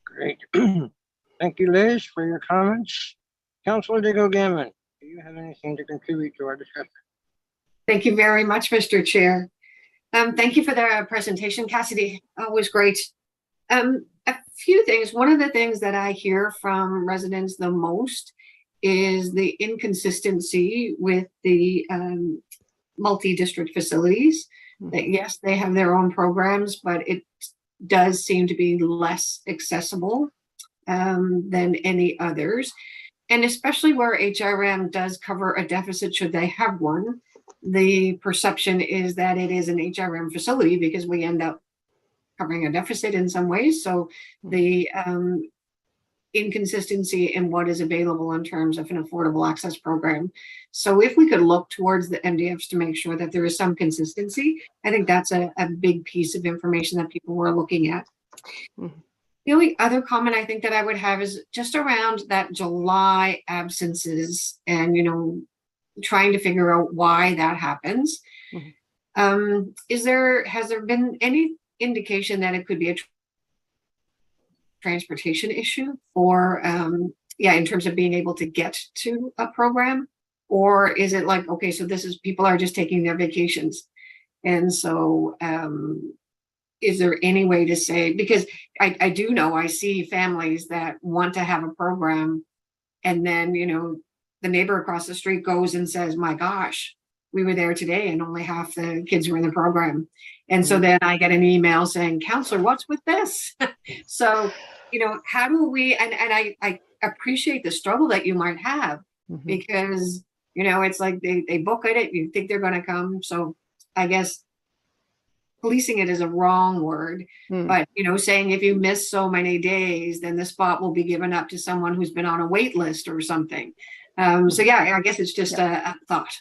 Great. Thank you, Liz, for your comments. Councillor Diego Gammon, do you have anything to contribute to our discussion? Thank you very much, Mr. Chair. Thank you for the presentation, Cassidy. Always great. A few things. One of the things that I hear from residents the most is the inconsistency with the multi-district facilities. That yes, they have their own programs, but it does seem to be less accessible than any others. And especially where HRM does cover a deficit, should they have one, the perception is that it is an HRM facility because we end up covering a deficit in some ways. So the inconsistency in what is available in terms of an affordable access program. So if we could look towards the MDFs to make sure that there is some consistency, I think that's a big piece of information that people were looking at. Mm-hmm. The only other comment I think that I would have is just around that July absences and, trying to figure out why that happens. Mm-hmm. Has there been any indication that it could be a transportation issue or in terms of being able to get to a program, Or is it like, okay, so this is, people are just taking their vacations. And so is there any way to say, because I do know, I see families that want to have a program, and then, you know, the neighbor across the street goes and says, my gosh, we were there today and only half the kids were in the program. And so then I get an email saying, counselor, what's with this? So, you know, how do we, and I appreciate the struggle that you might have, because, you know, it's like they book it, you think they're going to come. So I guess policing it is a wrong word, but, you know, saying if you miss so many days, then the spot will be given up to someone who's been on a wait list or something. So yeah, I guess it's just a thought.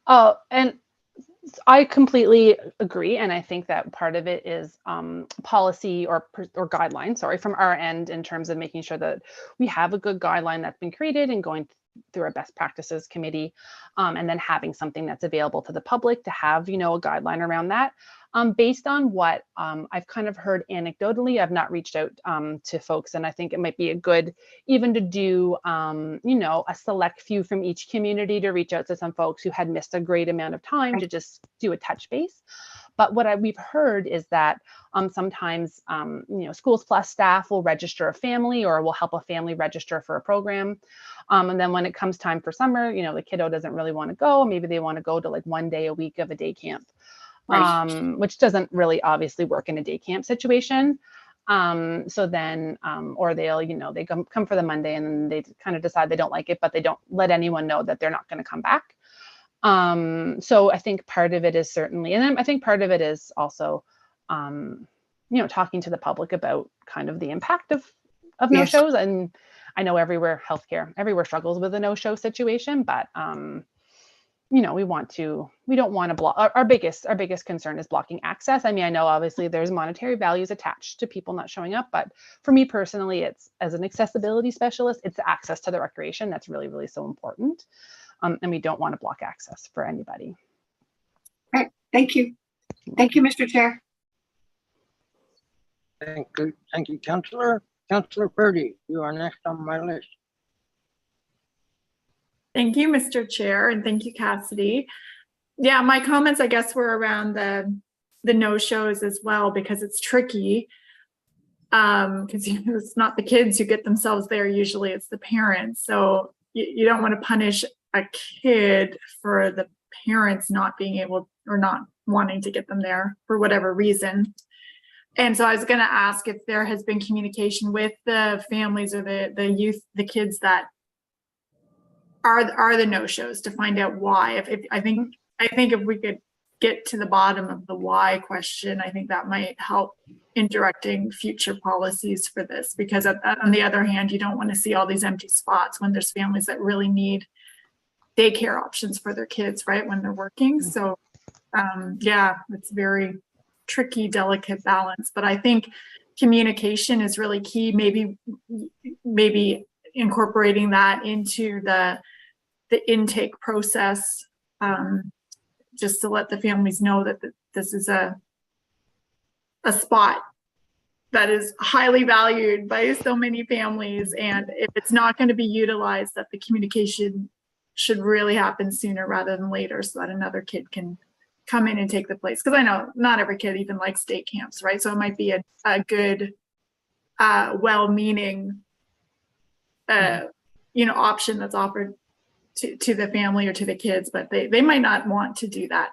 Oh, and I completely agree. And I think that part of it is policy or guidelines, sorry, from our end, in terms of making sure that we have a good guideline that's been created and going through our best practices committee, and then having something that's available to the public to have, you know, a guideline around that. Based on what I've kind of heard anecdotally, I've not reached out to folks, and I think it might be a good even to do, you know, a select few from each community to reach out to some folks who had missed a great amount of time to just do a touch base. But what we've heard is that sometimes, you know, Schools Plus staff will register a family or will help a family register for a program. And then when it comes time for summer, you know, the kiddo doesn't really want to go. Maybe they want to go to like 1 day a week of a day camp. Which doesn't really obviously work in a day camp situation. So then, or they'll, you know, they come for the Monday and then they kind of decide they don't like it, but they don't let anyone know that they're not going to come back. So I think part of it is certainly, and then I think part of it is also, you know, talking to the public about kind of the impact of no-shows. And I know everywhere struggles with a no-show situation, but, you know, we don't want to block. Our biggest concern is blocking access. I mean, I know obviously there's monetary values attached to people not showing up, but for me personally, it's, as an accessibility specialist, it's access to the recreation that's really, really so important. And we don't want to block access for anybody. Right. Thank you. Thank you, Mr. Chair. Thank you, Councillor. Councillor Purdy, you are next on my list. Thank you, Mr. Chair, and thank you, Cassidy. Yeah, my comments, I guess, were around the no-shows as well, because it's tricky. Because it's not the kids who get themselves there, usually it's the parents. So you don't want to punish a kid for the parents not being able or not wanting to get them there for whatever reason. And so I was going to ask if there has been communication with the families or the youth, the kids that are the no-shows, to find out why. I think if we could get to the bottom of the why question, I think that might help in directing future policies for this, because on the other hand, you don't want to see all these empty spots when there's families that really need daycare options for their kids, right, when they're working. So yeah, it's very tricky, delicate balance, but I think communication is really key. Maybe incorporating that into the intake process, just to let the families know that this is a spot that is highly valued by so many families, and if it's not going to be utilized, that the communication should really happen sooner rather than later, so that another kid can come in and take the place. Because I know not every kid even likes day camps, right? So it might be a good, well-meaning you know, option that's offered to the family or to the kids, but they might not want to do that.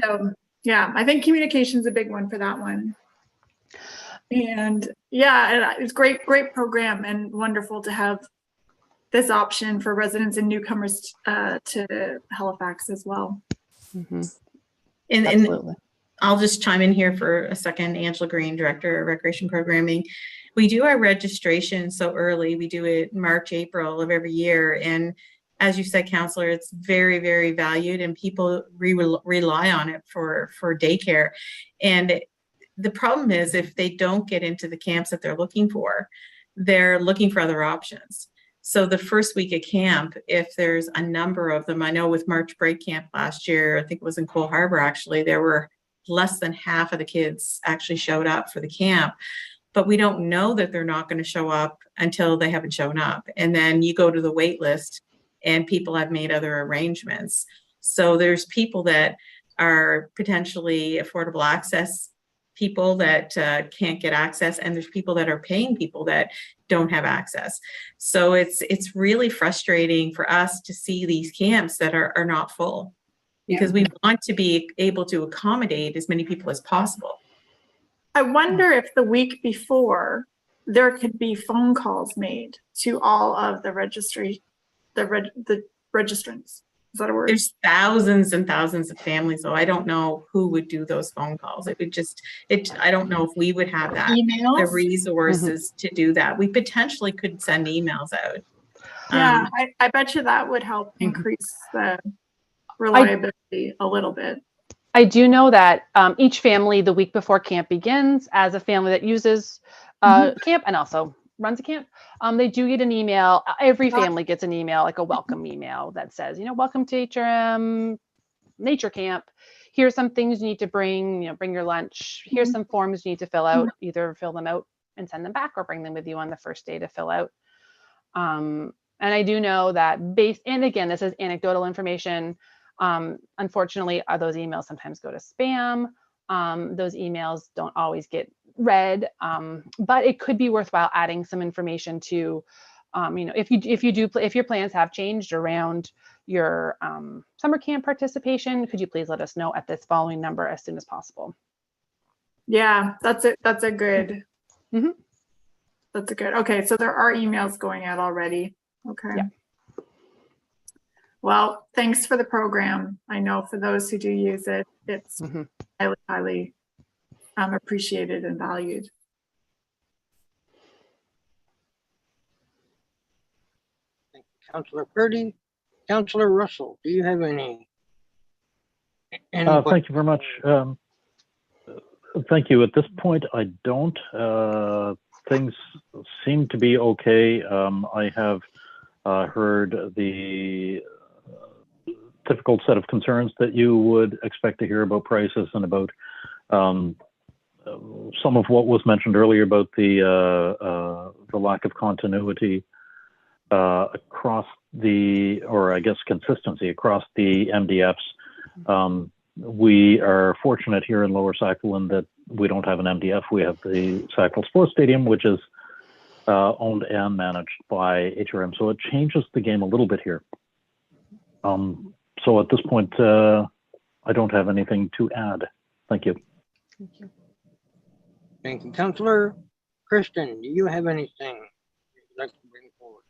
So yeah, I think communication is a big one for that one. And yeah, it's great program, and wonderful to have this option for residents and newcomers to Halifax as well. And I'll just chime in here for a second. Angela Green, Director of Recreation Programming. We do our registration so early. We do it March, April of every year. And as you said, Councillor, it's very, very valued, and people rely on it for daycare. And the problem is, if they don't get into the camps that they're looking for other options. So the first week of camp, if there's a number of them, I know with March Break Camp last year, I think it was in Cole Harbour, actually, there were less than half of the kids actually showed up for the camp. But we don't know that they're not going to show up until they haven't shown up. And then you go to the wait list and people have made other arrangements. So there's people that are potentially affordable access people that can't get access, and there's people that are paying people that don't have access. So it's really frustrating for us to see these camps that are not full, because we want to be able to accommodate as many people as possible. I wonder if the week before there could be phone calls made to all of the the registrants. Is that a word? There's thousands and thousands of families, so I don't know who would do those phone calls. It would just, I don't know if we would have that, the Emails? resources to do that. We potentially could send emails out. Yeah, I bet you that would help increase the reliability a little bit. I do know that each family the week before camp begins, as a family that uses camp and also runs a camp, they do get an email. Every family gets an email, like a welcome email that says, welcome to HRM Nature Camp. Here's some things you need to bring, bring your lunch. Here's some forms you need to fill out, either fill them out and send them back or bring them with you on the first day to fill out. And I do know that and again, this is anecdotal information. Unfortunately, those emails sometimes go to spam. Those emails don't always get read, but it could be worthwhile adding some information to, if your plans have changed around your summer camp participation, could you please let us know at this following number as soon as possible? Yeah, that's it. That's a good. That's a good. Okay, so there are emails going out already. Okay. Yeah. Well, thanks for the program. I know for those who do use it, it's highly, highly appreciated and valued. Thank you, Councillor Purdy. Councillor Russell, do you have any? Thank you very much. Thank you. At this point, I don't. Things seem to be okay. I have heard the typical set of concerns that you would expect to hear about prices and about some of what was mentioned earlier about the lack of continuity across or I guess consistency across the MDFs. We are fortunate here in Lower Sackville that we don't have an MDF. We have the Sackville Sports Stadium, which is owned and managed by HRM. So it changes the game a little bit here. So at this point, I don't have anything to add. Thank you. Thank you. Thank you, Councillor. Kristen, do you have anything you'd like to bring forward?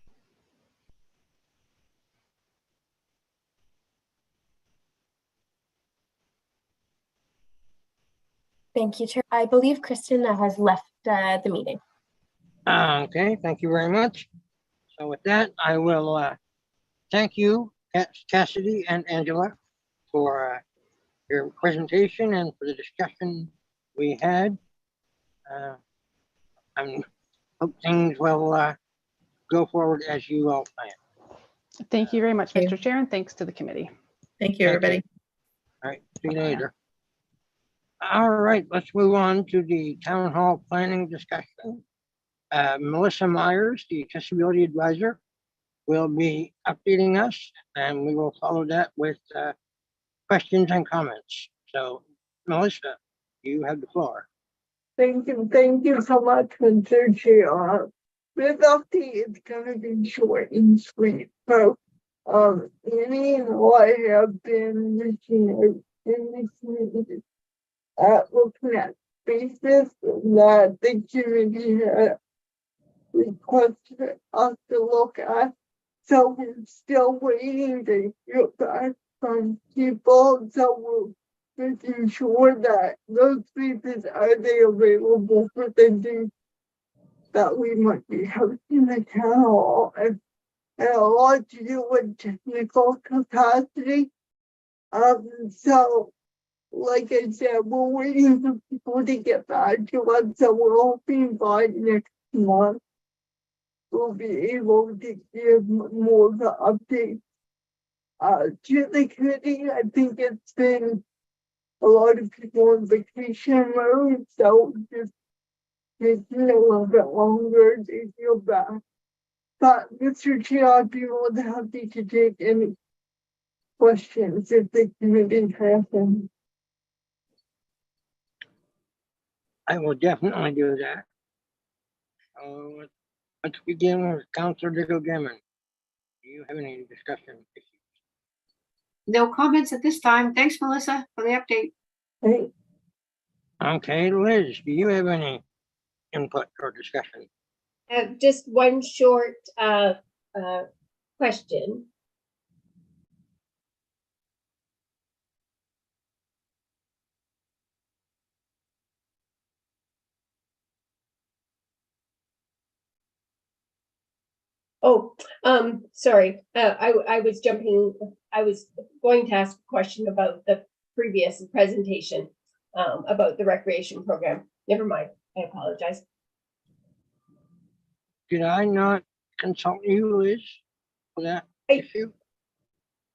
Thank you, Chair. I believe Kristen has left the meeting. Okay, thank you very much. So with that, I will thank you, Cassidy and Angela, for your presentation and for the discussion we had. I hope things will go forward as you all plan. Thank you very much, Mr. Chair, and thanks to the committee. Thank you, everybody. All right, see you later. All right, let's move on to the town hall planning discussion. Melissa Myers, the accessibility advisor, will be updating us, and we will follow that with questions and comments. So, Melissa, you have the floor. Thank you so much, Mr. Chair. This update is gonna be short and sweet. So, Annie and I have been reaching out in the community looking at spaces that the community had requested us to look at. So we're still waiting to hear back from people. So we're making sure that those spaces are available for the day that we might be hosting the town hall. And a lot to do with technical capacity. So like I said, we're waiting for people to get back to us. So we're hoping by next month we'll be able to give more of the updates to the committee. I think it's been a lot of people on vacation mode, so just taking a little bit longer to get back but Mr. Chair, I'd be more than happy to take any questions if the committee has them. I will definitely do that. So let's begin with Councilor Diggle Gammon. Do you have any discussion issues? No comments at this time. Thanks, Melissa, for the update. Hey, Okay, Liz, do you have any input or discussion? Just one short question. Oh, sorry. I was going to ask a question about the previous presentation about the recreation program. Never mind. I apologize. Did I not consult you, Liz, for that issue?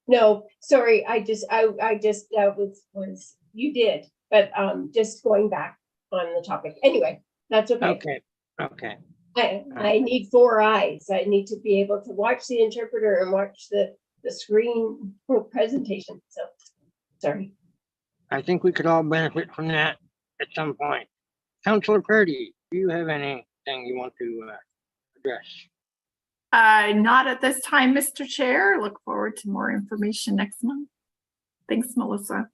No, sorry. I just was you did, but just going back on the topic. Anyway, that's okay. Okay, okay. I need 4 eyes. I need to be able to watch the interpreter and watch the screen presentation. So, sorry. I think we could all benefit from that at some point. Councilor Purdy, do you have anything you want to address? Not at this time, Mr. Chair. Look forward to more information next month. Thanks, Melissa.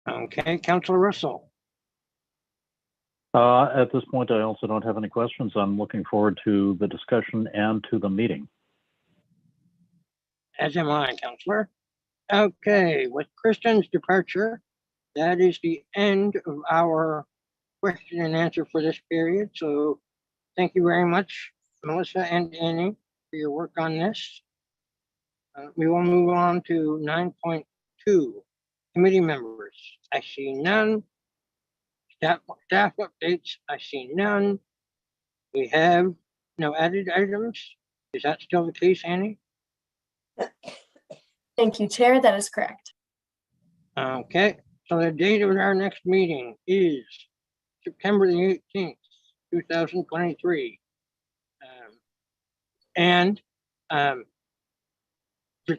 Okay, Councilor Russell. At this point, I also don't have any questions. I'm looking forward to the discussion and to the meeting. As am I, Councilor. Okay, with Kristen's departure, that is the end of our question and answer for this period. So thank you very much, Melissa and Annie, for your work on this. We will move on to 9.2, committee members. I see none. Staff updates, I see none. We have no added items. Is that still the case, Annie? Thank you, Chair. That is correct. Okay, so the date of our next meeting is September the 18th, 2023. And the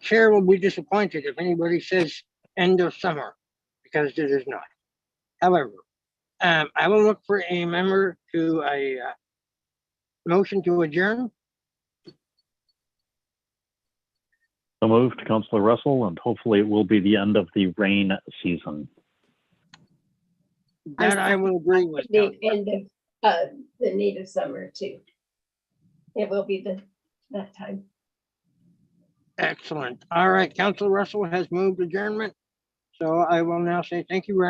chair will be disappointed if anybody says end of summer, because it is not. However, I will look for a member to a motion to adjourn. So moved, Councilor Russell, and hopefully it will be the end of the rain season. That I will agree with. The end of the native summer too. It will be that time. Excellent. All right, Councilor Russell has moved adjournment. So I will now say thank you very